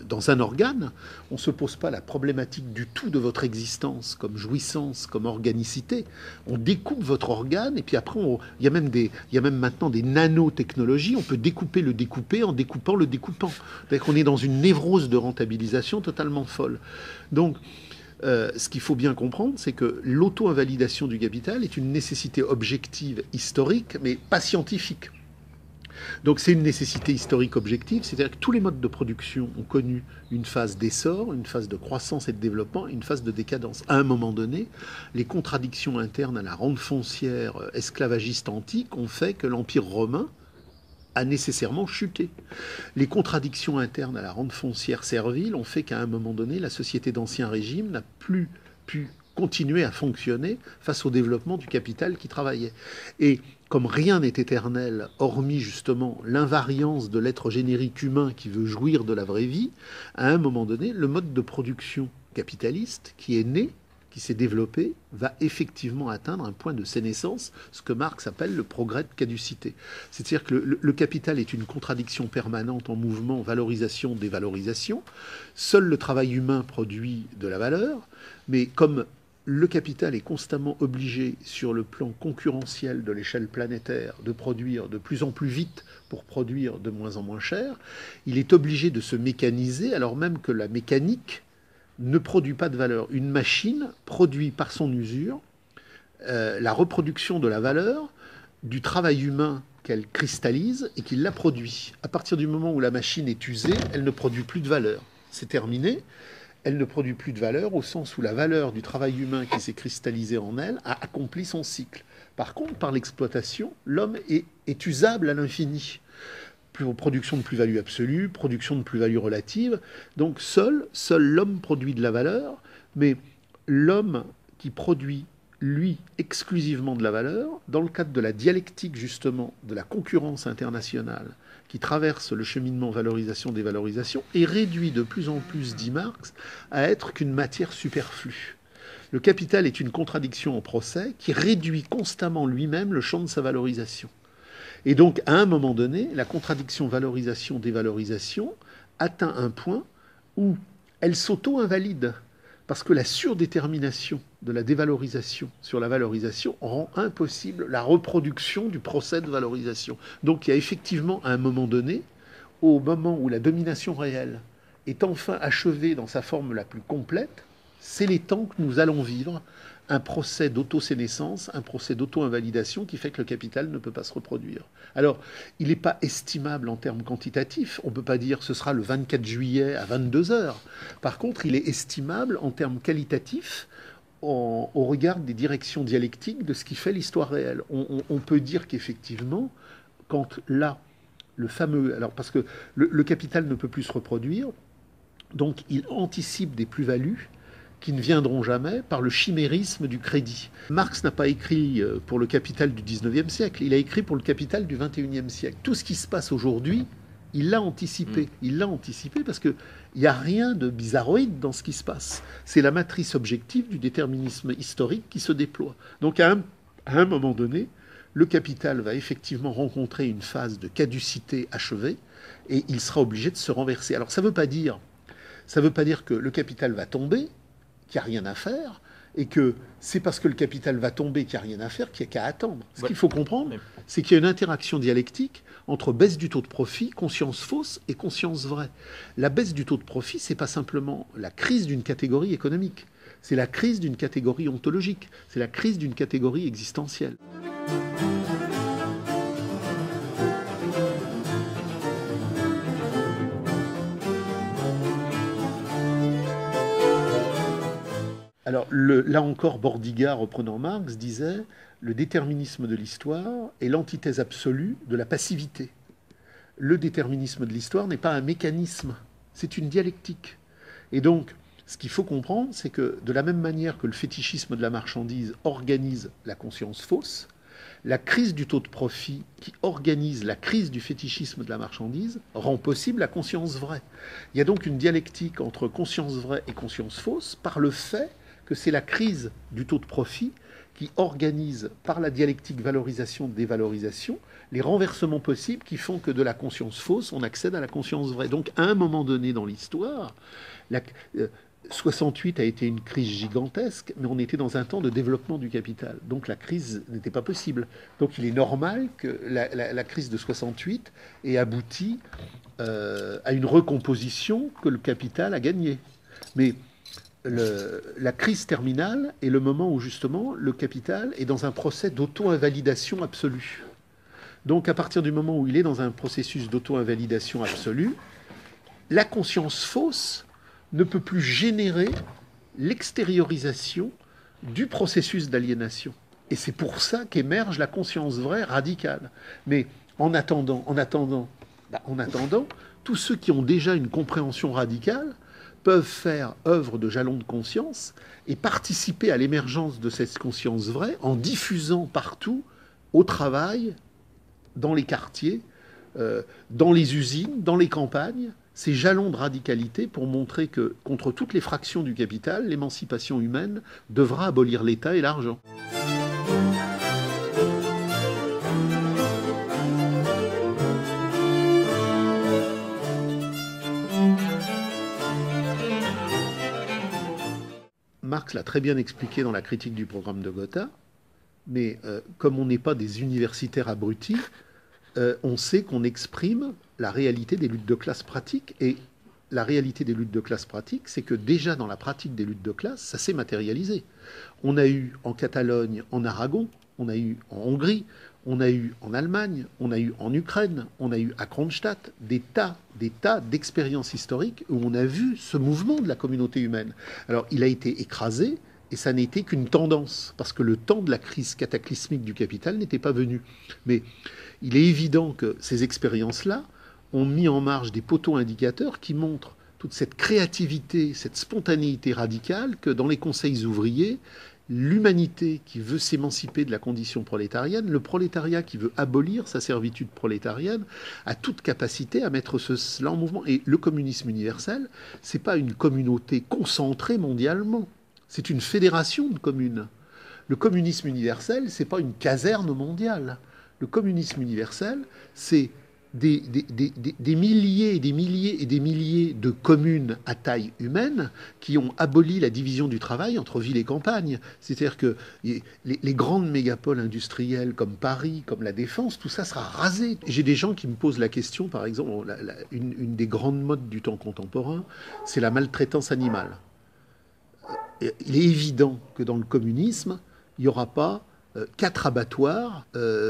dans un organe, on ne se pose pas la problématique du tout de votre existence comme jouissance, comme organicité. On découpe votre organe et puis après, il y a même maintenant des nanotechnologies. On peut découper le découper en découpant le découpant. C'est-à-dire qu'on est dans une névrose de rentabilisation totalement folle. Donc, ce qu'il faut bien comprendre, c'est que l'auto-invalidation du capital est une nécessité objective, historique, mais pas scientifique. Donc c'est une nécessité historique objective, c'est-à-dire que tous les modes de production ont connu une phase d'essor, une phase de croissance et de développement, une phase de décadence. À un moment donné, les contradictions internes à la rente foncière esclavagiste antique ont fait que l'Empire romain a nécessairement chuté. Les contradictions internes à la rente foncière servile ont fait qu'à un moment donné, la société d'Ancien Régime n'a plus pu continuer à fonctionner face au développement du capital qui travaillait. Et comme rien n'est éternel, hormis justement l'invariance de l'être générique humain qui veut jouir de la vraie vie, à un moment donné, le mode de production capitaliste qui est né, qui s'est développé, va effectivement atteindre un point de sénescence, ce que Marx appelle le progrès de caducité. C'est-à-dire que le capital est une contradiction permanente en mouvement, valorisation, dévalorisation. Seul le travail humain produit de la valeur, mais comme le capital est constamment obligé, sur le plan concurrentiel de l'échelle planétaire, de produire de plus en plus vite pour produire de moins en moins cher, il est obligé de se mécaniser, alors même que la mécanique ne produit pas de valeur. Une machine produit par son usure la reproduction de la valeur du travail humain qu'elle cristallise et qui la produit. À partir du moment où la machine est usée, elle ne produit plus de valeur. C'est terminé. Elle ne produit plus de valeur au sens où la valeur du travail humain qui s'est cristallisé en elle a accompli son cycle. Par contre, par l'exploitation, l'homme est usable à l'infini. Production de plus-value absolue, production de plus-value relative. Donc seul l'homme produit de la valeur, mais l'homme qui produit, lui, exclusivement de la valeur, dans le cadre de la dialectique, justement, de la concurrence internationale, qui traverse le cheminement valorisation-dévalorisation, est réduit de plus en plus, dit Marx, à être qu'une matière superflue. Le capital est une contradiction en procès qui réduit constamment lui-même le champ de sa valorisation. Et donc, à un moment donné, la contradiction valorisation-dévalorisation atteint un point où elle s'auto-invalide, parce que la surdétermination de la dévalorisation sur la valorisation rend impossible la reproduction du procès de valorisation. Donc il y a effectivement, à un moment donné, au moment où la domination réelle est enfin achevée dans sa forme la plus complète, c'est les temps que nous allons vivre, un procès d'autosénescence, un procès d'auto-invalidation qui fait que le capital ne peut pas se reproduire. Alors, il n'est pas estimable en termes quantitatifs. On ne peut pas dire que ce sera le 24 juillet à 22 heures. Par contre, il est estimable en termes qualitatifs au regard des directions dialectiques de ce qui fait l'histoire réelle. On peut dire qu'effectivement, quand là, le fameux... Alors, parce que le capital ne peut plus se reproduire, donc il anticipe des plus-values qui ne viendront jamais par le chimérisme du crédit. Marx n'a pas écrit pour le capital du 19e siècle, il a écrit pour le capital du 21e siècle. Tout ce qui se passe aujourd'hui, il l'a anticipé. Il l'a anticipé parce qu'il n'y a rien de bizarroïde dans ce qui se passe. C'est la matrice objective du déterminisme historique qui se déploie. Donc à un moment donné, le capital va effectivement rencontrer une phase de caducité achevée et il sera obligé de se renverser. Alors ça ne veut pas dire que le capital va tomber, qu'il n'y a rien à faire, et que c'est parce que le capital va tomber qu'il n'y a rien à faire qu'il n'y a qu'à attendre. Ce qu'il faut comprendre, c'est qu'il y a une interaction dialectique entre baisse du taux de profit, conscience fausse et conscience vraie. La baisse du taux de profit, ce n'est pas simplement la crise d'une catégorie économique, c'est la crise d'une catégorie ontologique, c'est la crise d'une catégorie existentielle. Alors là encore, Bordiga, reprenant Marx, disait « Le déterminisme de l'histoire est l'antithèse absolue de la passivité. Le déterminisme de l'histoire n'est pas un mécanisme, c'est une dialectique. » Et donc, ce qu'il faut comprendre, c'est que de la même manière que le fétichisme de la marchandise organise la conscience fausse, la crise du taux de profit qui organise la crise du fétichisme de la marchandise rend possible la conscience vraie. Il y a donc une dialectique entre conscience vraie et conscience fausse par le fait que c'est la crise du taux de profit qui organise par la dialectique valorisation-dévalorisation les renversements possibles qui font que de la conscience fausse, on accède à la conscience vraie. Donc à un moment donné dans l'histoire, 68 a été une crise gigantesque, mais on était dans un temps de développement du capital. Donc la crise n'était pas possible. Donc il est normal que la crise de 68 ait abouti à une recomposition que le capital a gagnée. Mais la crise terminale est le moment où justement le capital est dans un procès d'auto-invalidation absolue. Donc à partir du moment où il est dans un processus d'auto-invalidation absolue, la conscience fausse ne peut plus générer l'extériorisation du processus d'aliénation. Et c'est pour ça qu'émerge la conscience vraie radicale. Mais en attendant, tous ceux qui ont déjà une compréhension radicale peuvent faire œuvre de jalon de conscience et participer à l'émergence de cette conscience vraie en diffusant partout, au travail, dans les quartiers, dans les usines, dans les campagnes, ces jalons de radicalité pour montrer que, contre toutes les fractions du capital, l'émancipation humaine devra abolir l'État et l'argent. Marx l'a très bien expliqué dans la critique du programme de Gotha, mais comme on n'est pas des universitaires abrutis, on sait qu'on exprime la réalité des luttes de classe pratiques. Et la réalité des luttes de classe pratiques, c'est que déjà dans la pratique des luttes de classe, ça s'est matérialisé. On a eu en Catalogne, en Aragon, on a eu en Hongrie, on a eu en Allemagne, on a eu en Ukraine, on a eu à Kronstadt des tas d'expériences historiques où on a vu ce mouvement de la communauté humaine. Alors il a été écrasé, et ça n'était qu'une tendance, parce que le temps de la crise cataclysmique du capital n'était pas venu. Mais il est évident que ces expériences-là ont mis en marge des poteaux indicateurs qui montrent toute cette créativité, cette spontanéité radicale que dans les conseils ouvriers, l'humanité qui veut s'émanciper de la condition prolétarienne, le prolétariat qui veut abolir sa servitude prolétarienne, a toute capacité à mettre cela en mouvement. Et le communisme universel, c'est pas une communauté concentrée mondialement. C'est une fédération de communes. Le communisme universel, c'est pas une caserne mondiale. Le communisme universel, c'est des milliers et des milliers et des milliers de communes à taille humaine qui ont aboli la division du travail entre ville et campagne. C'est-à-dire que les grandes mégapoles industrielles comme Paris, comme la Défense, tout ça sera rasé. J'ai des gens qui me posent la question, par exemple, une des grandes modes du temps contemporain, c'est la maltraitance animale. Il est évident que dans le communisme, il n'y aura pas 4 abattoirs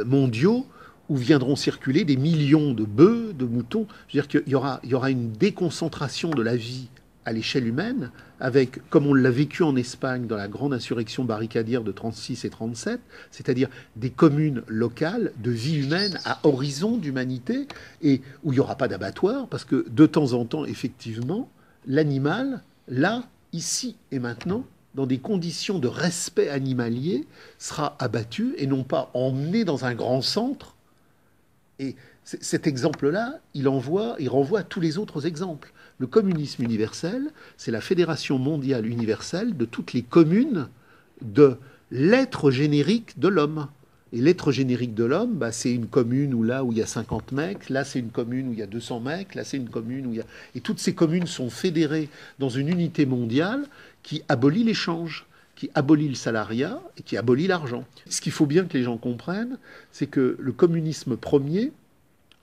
mondiaux où viendront circuler des millions de bœufs, de moutons. Je veux dire qu'il y aura une déconcentration de la vie à l'échelle humaine, avec, comme on l'a vécu en Espagne dans la grande insurrection barricadière de 36 et 37, c'est-à-dire des communes locales de vie humaine à horizon d'humanité, et où il n'y aura pas d'abattoir, parce que de temps en temps, effectivement, l'animal, là, ici et maintenant, dans des conditions de respect animalier, sera abattu et non pas emmené dans un grand centre. Et cet exemple-là, il renvoie à tous les autres exemples. Le communisme universel, c'est la fédération mondiale universelle de toutes les communes de l'être générique de l'homme. Et l'être générique de l'homme, c'est une commune où il y a 50 mecs, là c'est une commune où il y a 200 mecs, là c'est une commune où il y a... Et toutes ces communes sont fédérées dans une unité mondiale qui abolit l'échange, qui abolit le salariat et qui abolit l'argent. Ce qu'il faut bien que les gens comprennent, c'est que le communisme premier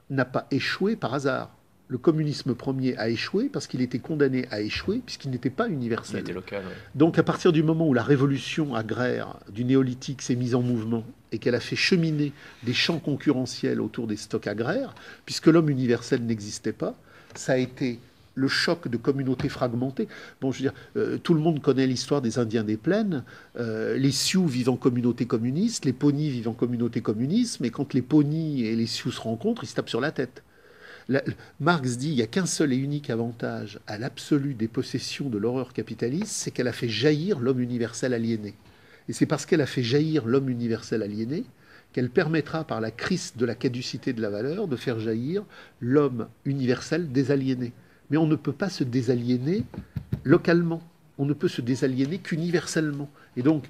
n'a pas échoué par hasard. Le communisme premier a échoué parce qu'il était condamné à échouer, puisqu'il n'était pas universel. Il était local, ouais. Donc à partir du moment où la révolution agraire du néolithique s'est mise en mouvement et qu'elle a fait cheminer des champs concurrentiels autour des stocks agraires, puisque l'homme universel n'existait pas, ça a été le choc de communautés fragmentées. Bon, je veux dire, tout le monde connaît l'histoire des Indiens des plaines. Les Sioux vivent en communauté communiste, les Pawnees vivent en communauté communiste, mais quand les Pawnees et les Sioux se rencontrent, ils se tapent sur la tête. Marx dit qu'il n'y a qu'un seul et unique avantage à l'absolu des possessions de l'horreur capitaliste, c'est qu'elle a fait jaillir l'homme universel aliéné. Et c'est parce qu'elle a fait jaillir l'homme universel aliéné qu'elle permettra, par la crise de la caducité de la valeur, de faire jaillir l'homme universel désaliéné. Mais on ne peut pas se désaliéner localement. On ne peut se désaliéner qu'universellement. Et donc,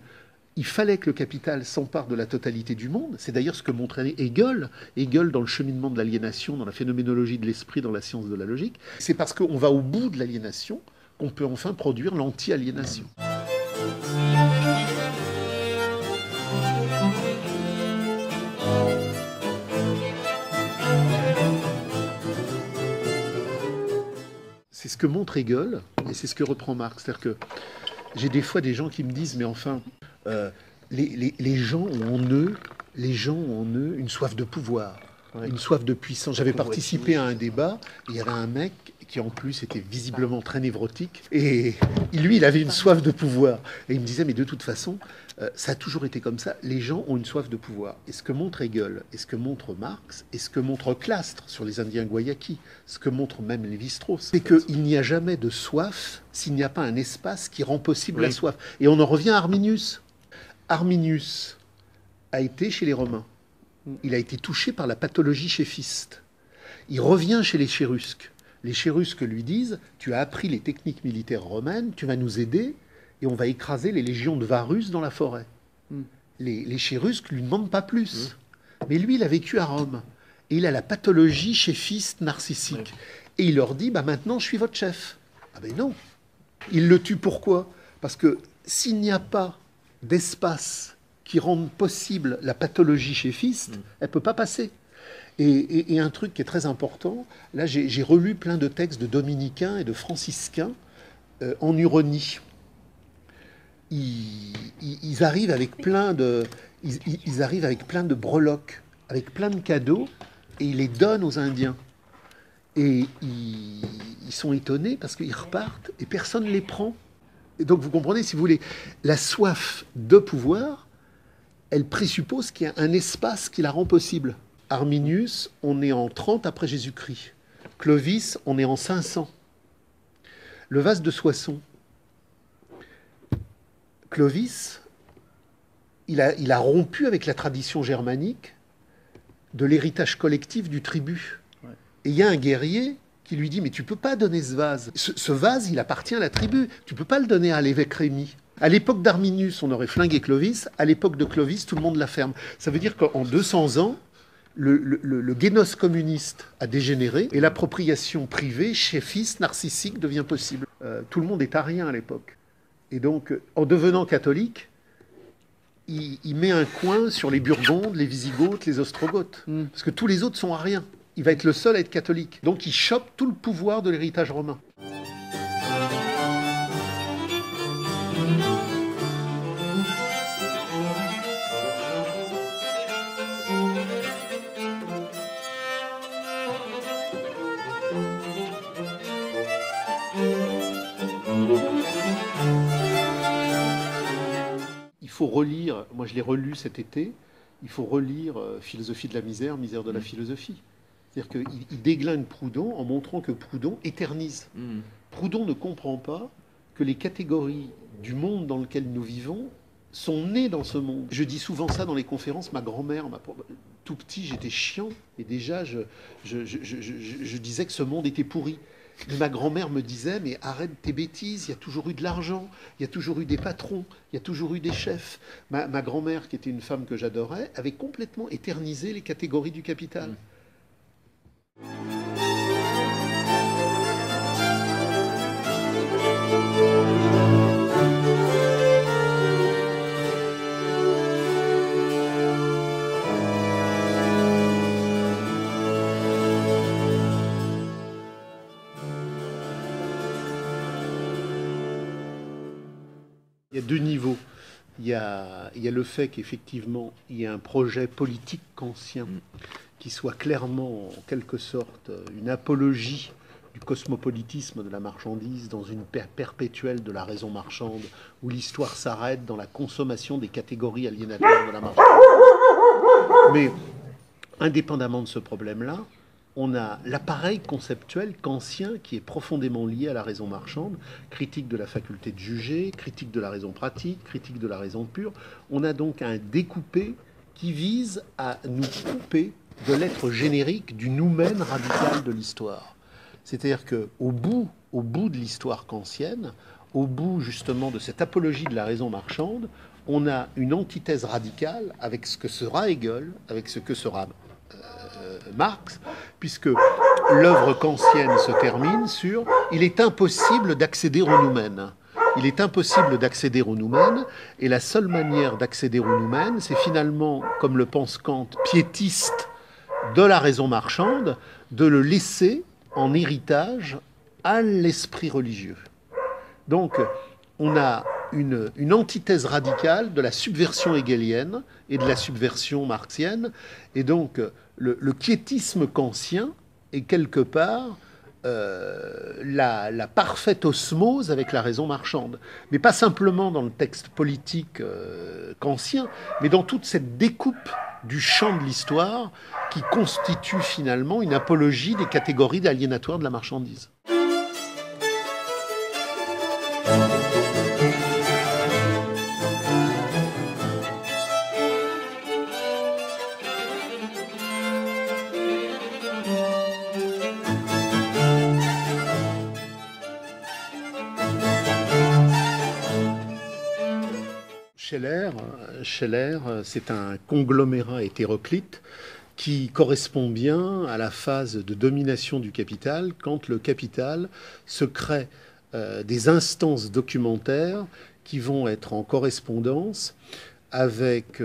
Il fallait que le capital s'empare de la totalité du monde. C'est d'ailleurs ce que montrait Hegel. Hegel, dans le cheminement de l'aliénation, dans la phénoménologie de l'esprit, dans la science de la logique. C'est parce qu'on va au bout de l'aliénation qu'on peut enfin produire l'anti-aliénation. C'est ce que montre Hegel, et c'est ce que reprend Marx. C'est-à-dire que j'ai des fois des gens qui me disent, mais enfin, les gens ont en eux une soif de pouvoir, une soif de puissance. J'avais participé à un débat, et il y avait un mec qui en plus était visiblement très névrotique, et lui, il avait une soif de pouvoir. Et il me disait, mais de toute façon, ça a toujours été comme ça, les gens ont une soif de pouvoir. Et ce que montre Hegel, et ce que montre Marx, et ce que montre Clastres sur les Indiens Guayakis, ce que montre même Lévi-Strauss, c'est qu'il n'y a jamais de soif s'il n'y a pas un espace qui rend possible la soif. Et on en revient à Arminius. Arminius a été chez les Romains. Il a été touché par la pathologie chéfiste. Il revient chez les Chérusques. Les Chérusques lui disent, tu as appris les techniques militaires romaines, tu vas nous aider, et on va écraser les légions de Varus dans la forêt. Les Chérusques ne lui demandent pas plus. Mais lui, il a vécu à Rome. Et il a la pathologie chéfiste narcissique. Et il leur dit, maintenant, je suis votre chef. Ah ben non. Il le tue pourquoi? Parce que s'il n'y a pas d'espace qui rende possible la pathologie chéfiste, elle ne peut pas passer. Et un truc qui est très important, là j'ai relu plein de textes de dominicains et de franciscains en Huronie. Ils arrivent avec plein de breloques, avec plein de cadeaux, et ils les donnent aux Indiens. Et ils sont étonnés parce qu'ils repartent et personne ne les prend. Et donc vous comprenez, si vous voulez, la soif de pouvoir, elle présuppose qu'il y a un espace qui la rend possible. Arminius, on est en 30 après Jésus-Christ. Clovis, on est en 500. Le vase de Soissons. Clovis, il a rompu avec la tradition germanique de l'héritage collectif du tribut. Et il y a un guerrier qui lui dit, mais tu ne peux pas donner ce vase. Ce vase, il appartient à la tribu. Tu ne peux pas le donner à l'évêque Rémy. À l'époque d'Arminius, on aurait flingué Clovis. À l'époque de Clovis, tout le monde la ferme. Ça veut dire qu'en 200 ans, le génos communiste a dégénéré et l'appropriation privée, chéfiste, narcissique devient possible. Tout le monde est arien à l'époque. Et donc, en devenant catholique, il met un coin sur les Burgondes, les Wisigoths, les Ostrogoths. Parce que tous les autres sont ariens. Il va être le seul à être catholique. Donc il chope tout le pouvoir de l'héritage romain. Il faut relire, moi je l'ai relu cet été, il faut relire Philosophie de la misère, misère de la philosophie. C'est-à-dire qu'il déglingue Proudhon en montrant que Proudhon éternise. Proudhon ne comprend pas que les catégories du monde dans lequel nous vivons sont nées dans ce monde. Je dis souvent ça dans les conférences. Ma grand-mère, tout petit, j'étais chiant. Et déjà, je disais que ce monde était pourri. Mais ma grand-mère me disait, mais arrête tes bêtises, il y a toujours eu de l'argent, il y a toujours eu des patrons, il y a toujours eu des chefs. Ma grand-mère, qui était une femme que j'adorais, avait complètement éternisé les catégories du capital. Il y a deux niveaux. Il y a le fait qu'effectivement, il y a un projet politique kantien qui soit clairement, en quelque sorte, une apologie du cosmopolitisme de la marchandise dans une perpétuelle de la raison marchande, où l'histoire s'arrête dans la consommation des catégories aliénatoires de la marchandise. Mais, indépendamment de ce problème-là, on a l'appareil conceptuel kantien qui est profondément lié à la raison marchande, critique de la faculté de juger, critique de la raison pratique, critique de la raison pure. On a donc un découpé qui vise à nous couper de l'être générique du noumen radical de l'histoire. C'est-à-dire qu'au bout de l'histoire kantienne, au bout justement de cette apologie de la raison marchande, on a une antithèse radicale avec ce que sera Hegel, avec ce que sera Marx, puisque l'œuvre kantienne se termine sur « il est impossible d'accéder au noumen ». Il est impossible d'accéder au noumen, et la seule manière d'accéder au noumen, c'est finalement, comme le pense Kant, piétiste de la raison marchande, de le laisser en héritage à l'esprit religieux. Donc, on a une antithèse radicale de la subversion hegelienne et de la subversion marxienne, et donc le quiétisme kantien est quelque part la parfaite osmose avec la raison marchande. Mais pas simplement dans le texte politique kantien, mais dans toute cette découpe du champ de l'histoire qui constitue finalement une apologie des catégories d'aliénatoire de la marchandise. Scheler, c'est un conglomérat hétéroclite qui correspond bien à la phase de domination du capital, quand le capital se crée des instances documentaires qui vont être en correspondance avec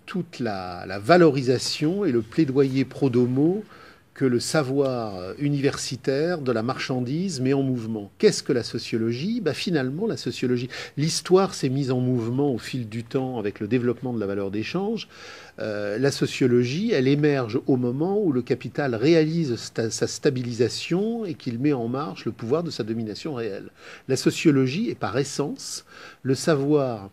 toute la valorisation et le plaidoyer pro domo que le savoir universitaire de la marchandise met en mouvement. Qu'est-ce que la sociologie ? Finalement, la sociologie, l'histoire s'est mise en mouvement au fil du temps avec le développement de la valeur d'échange. La sociologie, elle émerge au moment où le capital réalise sa stabilisation et qu'il met en marche le pouvoir de sa domination réelle. La sociologie est par essence le savoir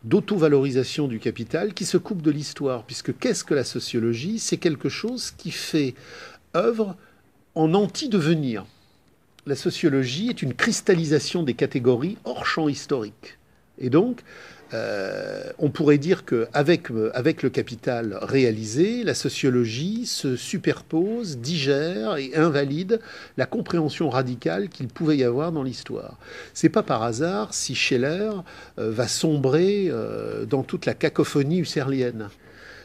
d'auto-valorisation du capital qui se coupe de l'histoire, puisque qu'est-ce que la sociologie ? C'est quelque chose qui fait œuvre en anti-devenir. La sociologie est une cristallisation des catégories hors champ historique. Et donc, on pourrait dire qu'avec le capital réalisé, la sociologie se superpose, digère et invalide la compréhension radicale qu'il pouvait y avoir dans l'histoire. C'est pas par hasard si Scheler va sombrer dans toute la cacophonie husserlienne.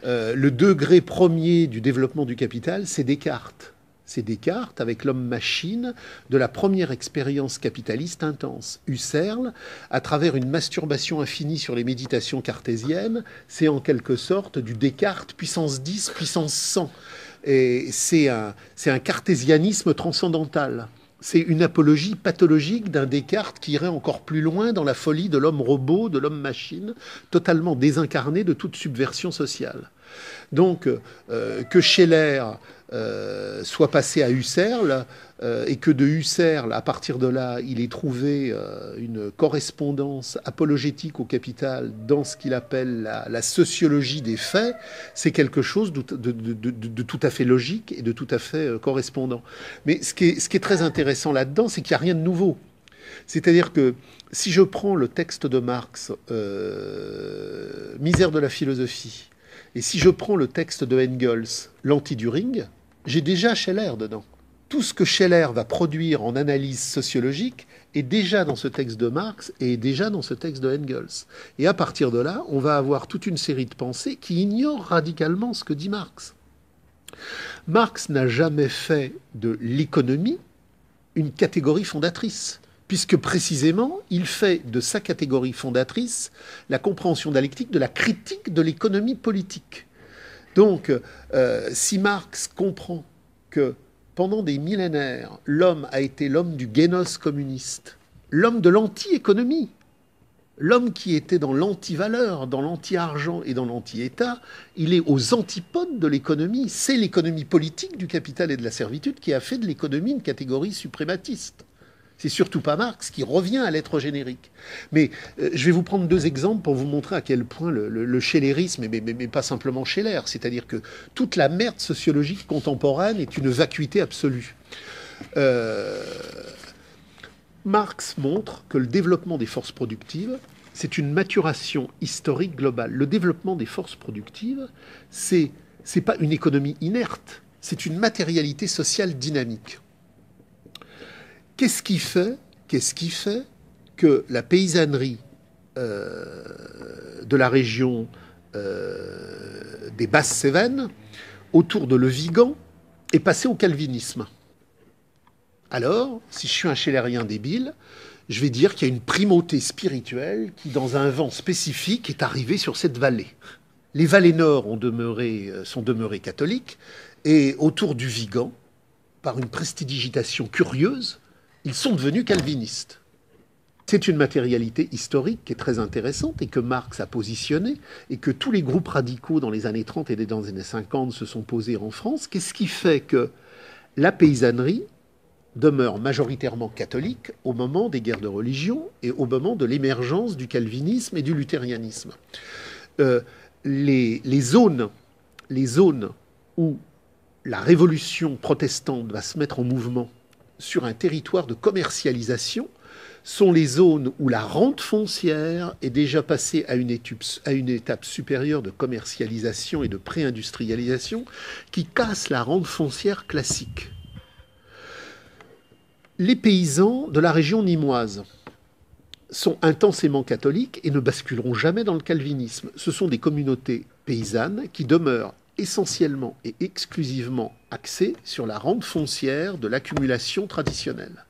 Le degré premier du développement du capital, c'est Descartes. C'est Descartes, avec l'homme-machine, de la première expérience capitaliste intense. Husserl, à travers une masturbation infinie sur les méditations cartésiennes, c'est en quelque sorte du Descartes puissance 10, puissance 100. Et c'est un cartésianisme transcendantal. C'est une apologie pathologique d'un Descartes qui irait encore plus loin dans la folie de l'homme-robot, de l'homme-machine, totalement désincarné de toute subversion sociale. Donc, que Scheler soit passé à Husserl, et que de Husserl, à partir de là, il ait trouvé une correspondance apologétique au capital dans ce qu'il appelle la sociologie des faits, c'est quelque chose de tout à fait logique et de tout à fait correspondant. Mais ce qui est très intéressant là-dedans, c'est qu'il n'y a rien de nouveau. C'est-à-dire que si je prends le texte de Marx, Misère de la philosophie, et si je prends le texte de Engels, l'anti-Düring, j'ai déjà Scheler dedans. Tout ce que Scheler va produire en analyse sociologique est déjà dans ce texte de Marx et est déjà dans ce texte de Engels. Et à partir de là, on va avoir toute une série de pensées qui ignorent radicalement ce que dit Marx. Marx n'a jamais fait de l'économie une catégorie fondatrice, puisque précisément, il fait de sa catégorie fondatrice la compréhension dialectique de la critique de l'économie politique. Donc, si Marx comprend que pendant des millénaires, l'homme a été l'homme du génos communiste, l'homme de l'anti-économie, l'homme qui était dans l'anti-valeur, dans l'anti-argent et dans l'anti-État, il est aux antipodes de l'économie. C'est l'économie politique du capital et de la servitude qui a fait de l'économie une catégorie suprématiste. C'est surtout pas Marx qui revient à l'être générique. Mais je vais vous prendre deux exemples pour vous montrer à quel point le schellerisme, mais pas simplement Scheler, c'est-à-dire que toute la merde sociologique contemporaine est une vacuité absolue. Marx montre que le développement des forces productives, c'est une maturation historique globale. Le développement des forces productives, c'est pas une économie inerte, c'est une matérialité sociale dynamique. Qu'est-ce qui fait que la paysannerie de la région des Basses-Cévennes, autour de Le Vigan, est passé au calvinisme. Alors, si je suis un schélérien débile, je vais dire qu'il y a une primauté spirituelle qui, dans un vent spécifique, est arrivée sur cette vallée. Les vallées nord sont demeurées catholiques, et autour du Vigan, par une prestidigitation curieuse, ils sont devenus calvinistes. C'est une matérialité historique qui est très intéressante et que Marx a positionnée et que tous les groupes radicaux dans les années 30 et dans les années 50 se sont posés en France. Qu'est-ce qui fait que la paysannerie demeure majoritairement catholique au moment des guerres de religion et au moment de l'émergence du calvinisme et du luthérianisme? Les zones où la révolution protestante va se mettre en mouvement sur un territoire de commercialisation sont les zones où la rente foncière est déjà passée à une étape supérieure de commercialisation et de pré-industrialisation qui casse la rente foncière classique. Les paysans de la région nîmoise sont intensément catholiques et ne basculeront jamais dans le calvinisme. Ce sont des communautés paysannes qui demeurent essentiellement et exclusivement axées sur la rente foncière de l'accumulation traditionnelle.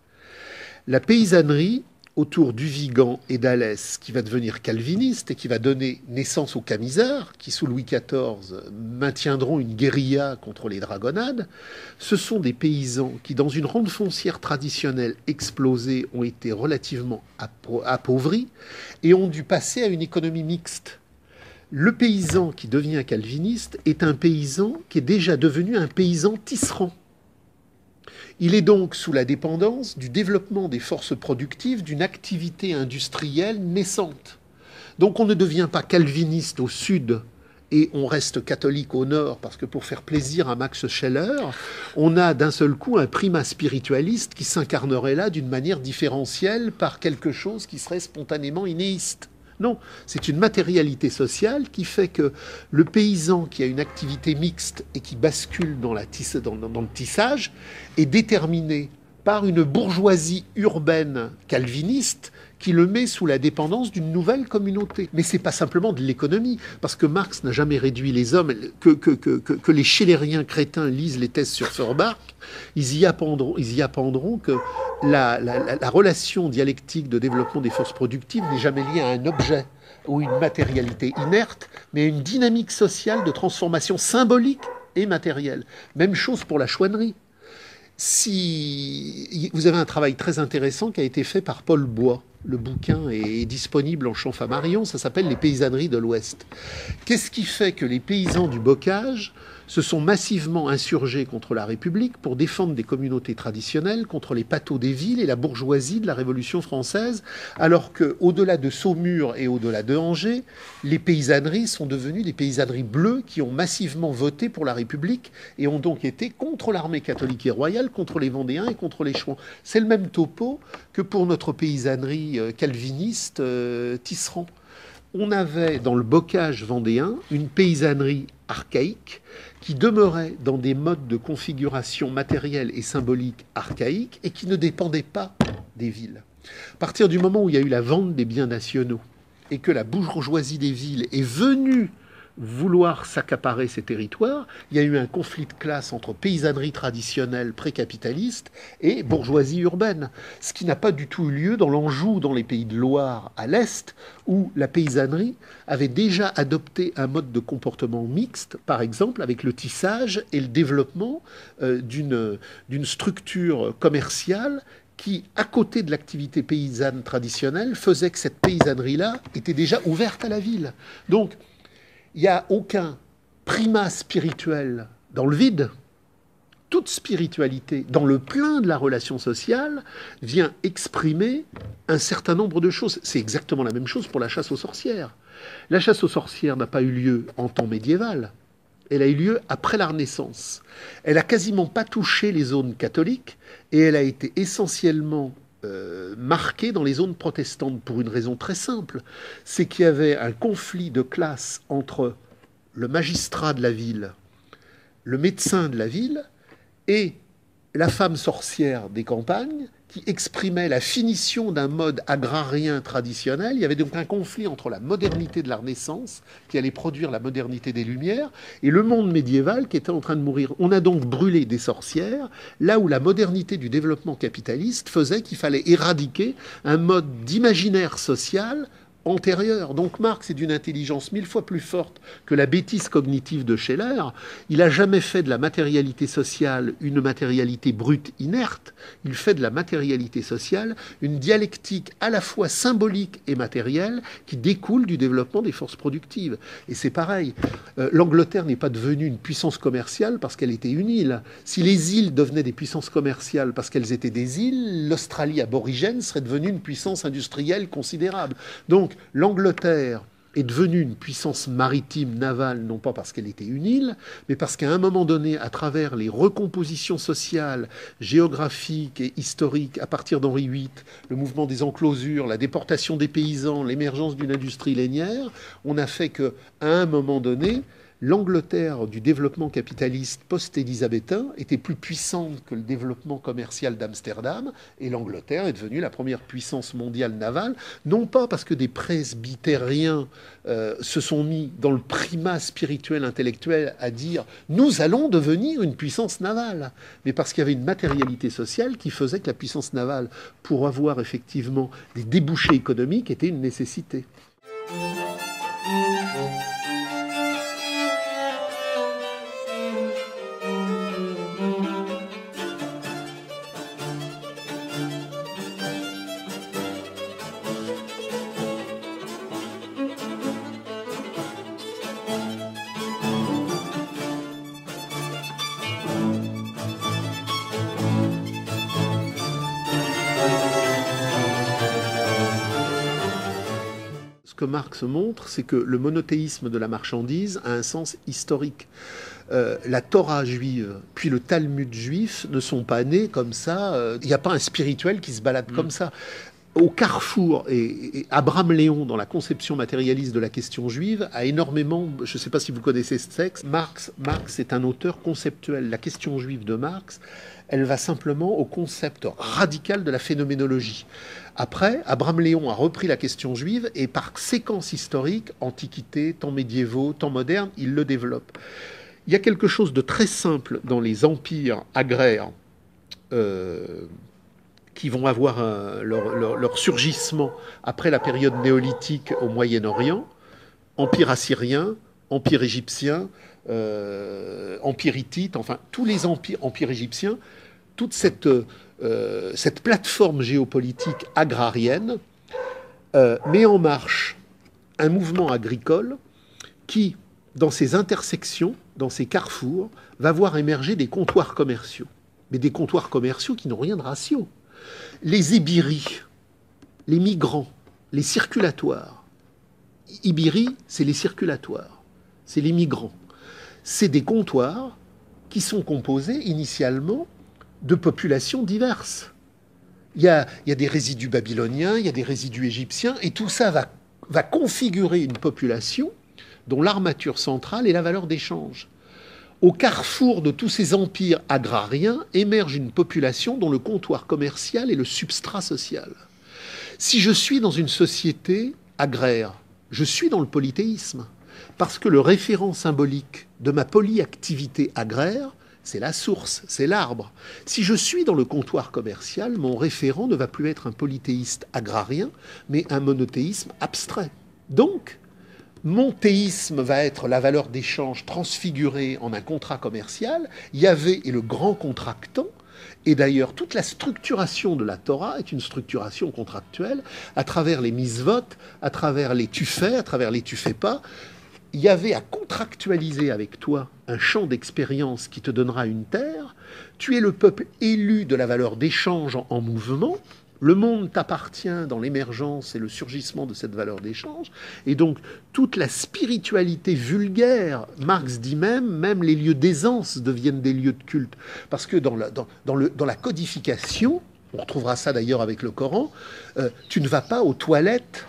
La paysannerie autour du Vigan et d'Alès, qui va devenir calviniste et qui va donner naissance aux camisards, qui sous Louis XIV maintiendront une guérilla contre les dragonnades, ce sont des paysans qui, dans une rente foncière traditionnelle explosée, ont été relativement appauvris et ont dû passer à une économie mixte. Le paysan qui devient calviniste est un paysan qui est déjà devenu un paysan tisserand. Il est donc sous la dépendance du développement des forces productives d'une activité industrielle naissante. Donc on ne devient pas calviniste au sud et on reste catholique au nord, parce que pour faire plaisir à Max Scheler, on a d'un seul coup un primat spiritualiste qui s'incarnerait là d'une manière différentielle par quelque chose qui serait spontanément innéiste. Non, c'est une matérialité sociale qui fait que le paysan qui a une activité mixte et qui bascule dans le tissage est déterminé par une bourgeoisie urbaine calviniste qui le met sous la dépendance d'une nouvelle communauté. Mais ce n'est pas simplement de l'économie, parce que Marx n'a jamais réduit les hommes, que les schélériens crétins lisent les thèses sur Feuerbach, ils y apprendront que la relation dialectique de développement des forces productives n'est jamais liée à un objet ou une matérialité inerte, mais à une dynamique sociale de transformation symbolique et matérielle. Même chose pour la chouannerie. Si vous avez un travail très intéressant qui a été fait par Paul Bois, le bouquin est disponible en Champ-Famarion, ça s'appelle Les paysanneries de l'Ouest. Qu'est-ce qui fait que les paysans du bocage se sont massivement insurgés contre la République pour défendre des communautés traditionnelles contre les pâteaux des villes et la bourgeoisie de la Révolution française, alors qu'au-delà de Saumur et au-delà de Angers, les paysanneries sont devenues des paysanneries bleues qui ont massivement voté pour la République et ont donc été contre l'armée catholique et royale, contre les Vendéens et contre les Chouans. C'est le même topo que pour notre paysannerie calviniste tisserand. On avait dans le bocage vendéen une paysannerie archaïque qui demeurait dans des modes de configuration matérielle et symbolique archaïques et qui ne dépendait pas des villes. À partir du moment où il y a eu la vente des biens nationaux et que la bourgeoisie des villes est venue vouloir s'accaparer ces territoires, il y a eu un conflit de classe entre paysannerie traditionnelle pré-capitaliste et bourgeoisie urbaine, ce qui n'a pas du tout eu lieu dans l'Anjou, dans les pays de Loire à l'Est, où la paysannerie avait déjà adopté un mode de comportement mixte, par exemple avec le tissage et le développement d'une structure commerciale qui, à côté de l'activité paysanne traditionnelle, faisait que cette paysannerie-là était déjà ouverte à la ville. Donc, il n'y a aucun primat spirituel dans le vide. Toute spiritualité, dans le plein de la relation sociale, vient exprimer un certain nombre de choses. C'est exactement la même chose pour la chasse aux sorcières. La chasse aux sorcières n'a pas eu lieu en temps médiéval. Elle a eu lieu après la Renaissance. Elle n'a quasiment pas touché les zones catholiques et elle a été essentiellement marquée dans les zones protestantes pour une raison très simple, c'est qu'il y avait un conflit de classe entre le magistrat de la ville, le médecin de la ville et la femme sorcière des campagnes, qui exprimait la finition d'un mode agrarien traditionnel. Il y avait donc un conflit entre la modernité de la Renaissance, qui allait produire la modernité des Lumières, et le monde médiéval qui était en train de mourir. On a donc brûlé des sorcières, là où la modernité du développement capitaliste faisait qu'il fallait éradiquer un mode d'imaginaire social antérieur. Donc Marx est d'une intelligence 1000 fois plus forte que la bêtise cognitive de Scheler. Il n'a jamais fait de la matérialité sociale une matérialité brute inerte. Il fait de la matérialité sociale une dialectique à la fois symbolique et matérielle qui découle du développement des forces productives. Et c'est pareil. L'Angleterre n'est pas devenue une puissance commerciale parce qu'elle était une île. Si les îles devenaient des puissances commerciales parce qu'elles étaient des îles, l'Australie aborigène serait devenue une puissance industrielle considérable. Donc l'Angleterre est devenue une puissance maritime, navale, non pas parce qu'elle était une île, mais parce qu'à un moment donné, à travers les recompositions sociales, géographiques et historiques, à partir d'Henri VIII, le mouvement des enclosures, la déportation des paysans, l'émergence d'une industrie lainière, on a fait qu'à un moment donné, l'Angleterre du développement capitaliste post-élisabétain était plus puissante que le développement commercial d'Amsterdam, et l'Angleterre est devenue la première puissance mondiale navale, non pas parce que des presbytériens se sont mis dans le primat spirituel intellectuel à dire « nous allons devenir une puissance navale », mais parce qu'il y avait une matérialité sociale qui faisait que la puissance navale, pour avoir effectivement des débouchés économiques, était une nécessité. Ce que Marx montre, c'est que le monothéisme de la marchandise a un sens historique. La Torah juive, puis le Talmud juif ne sont pas nés comme ça. Il n'y a pas un spirituel qui se balade comme ça. Au carrefour, et Abraham Léon, dans la conception matérialiste de la question juive, a énormément, je ne sais pas si vous connaissez ce texte, Marx est un auteur conceptuel. La question juive de Marx, elle va simplement au concept radical de la phénoménologie. Après, Abraham Léon a repris la question juive et par séquence historique, antiquité, temps médiévaux, temps moderne, il le développe. Il y a quelque chose de très simple dans les empires agraires qui vont avoir leur surgissement après la période néolithique au Moyen-Orient, empire assyrien, empire égyptien, empire hittite, enfin tous les empires égyptiens, toute cette plateforme géopolitique agrarienne met en marche un mouvement agricole qui, dans ces intersections, dans ces carrefours, va voir émerger des comptoirs commerciaux. Mais des comptoirs commerciaux qui n'ont rien de ratio. Les Ibiri, les migrants, les circulatoires. Ibiri, c'est les circulatoires, c'est les migrants. C'est des comptoirs qui sont composés initialement de populations diverses. Il y a des résidus babyloniens, il y a des résidus égyptiens, et tout ça va configurer une population dont l'armature centrale est la valeur d'échange. Au carrefour de tous ces empires agrariens émerge une population dont le comptoir commercial est le substrat social. Si je suis dans une société agraire, je suis dans le polythéisme, parce que le référent symbolique de ma polyactivité agraire, c'est la source, c'est l'arbre. Si je suis dans le comptoir commercial, mon référent ne va plus être un polythéiste agrarien, mais un monothéisme abstrait. Donc, mon théisme va être la valeur d'échange transfigurée en un contrat commercial. Yahvé est le grand contractant. Et d'ailleurs, toute la structuration de la Torah est une structuration contractuelle à travers les misvot, à travers les tu fais, à travers les tu fais pas. Yahvé a contractualisé avec toi un champ d'expérience qui te donnera une terre. Tu es le peuple élu de la valeur d'échange en mouvement. Le monde t'appartient dans l'émergence et le surgissement de cette valeur d'échange. Et donc, toute la spiritualité vulgaire, Marx dit même les lieux d'aisance deviennent des lieux de culte. Parce que dans la codification, on retrouvera ça d'ailleurs avec le Coran, tu ne vas pas aux toilettes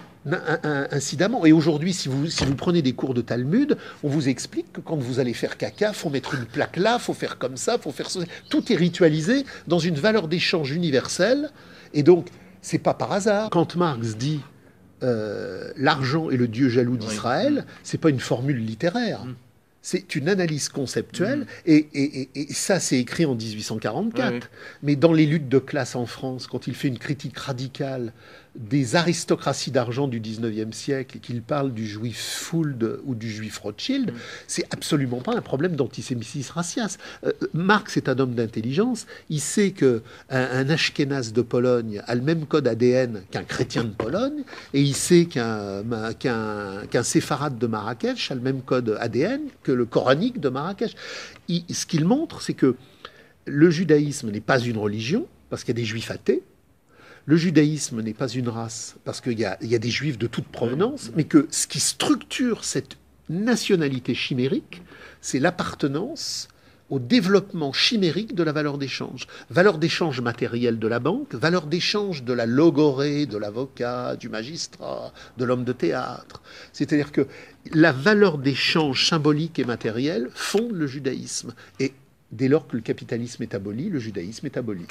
incidemment. Et aujourd'hui, si vous prenez des cours de Talmud, on vous explique que quand vous allez faire caca, faut mettre une plaque là, faut faire comme ça, faut faire ça. Tout est ritualisé dans une valeur d'échange universelle. Et donc, c'est pas par hasard. Quand Marx dit l'argent est le dieu jaloux d'Israël, c'est pas une formule littéraire. C'est une analyse conceptuelle, et ça, c'est écrit en 1844. Mais dans les luttes de classe en France, quand il fait une critique radicale des aristocraties d'argent du 19e siècle et qu'il parle du juif Fuld ou du juif Rothschild, c'est absolument pas un problème d'antisémitisme racial. Marx est un homme d'intelligence. Il sait qu'un Ashkénaze de Pologne a le même code ADN qu'un chrétien de Pologne, et il sait qu'un séfarade de Marrakech a le même code ADN que le coranique de Marrakech. Ce qu'il montre, c'est que le judaïsme n'est pas une religion, parce qu'il y a des juifs athées. Le judaïsme n'est pas une race, parce qu'il y a des juifs de toute provenance, mais que ce qui structure cette nationalité chimérique, c'est l'appartenance au développement chimérique de la valeur d'échange. Valeur d'échange matérielle de la banque, valeur d'échange de la logorée, de l'avocat, du magistrat, de l'homme de théâtre. C'est-à-dire que la valeur d'échange symbolique et matérielle fonde le judaïsme. Et dès lors que le capitalisme est aboli, le judaïsme est aboli.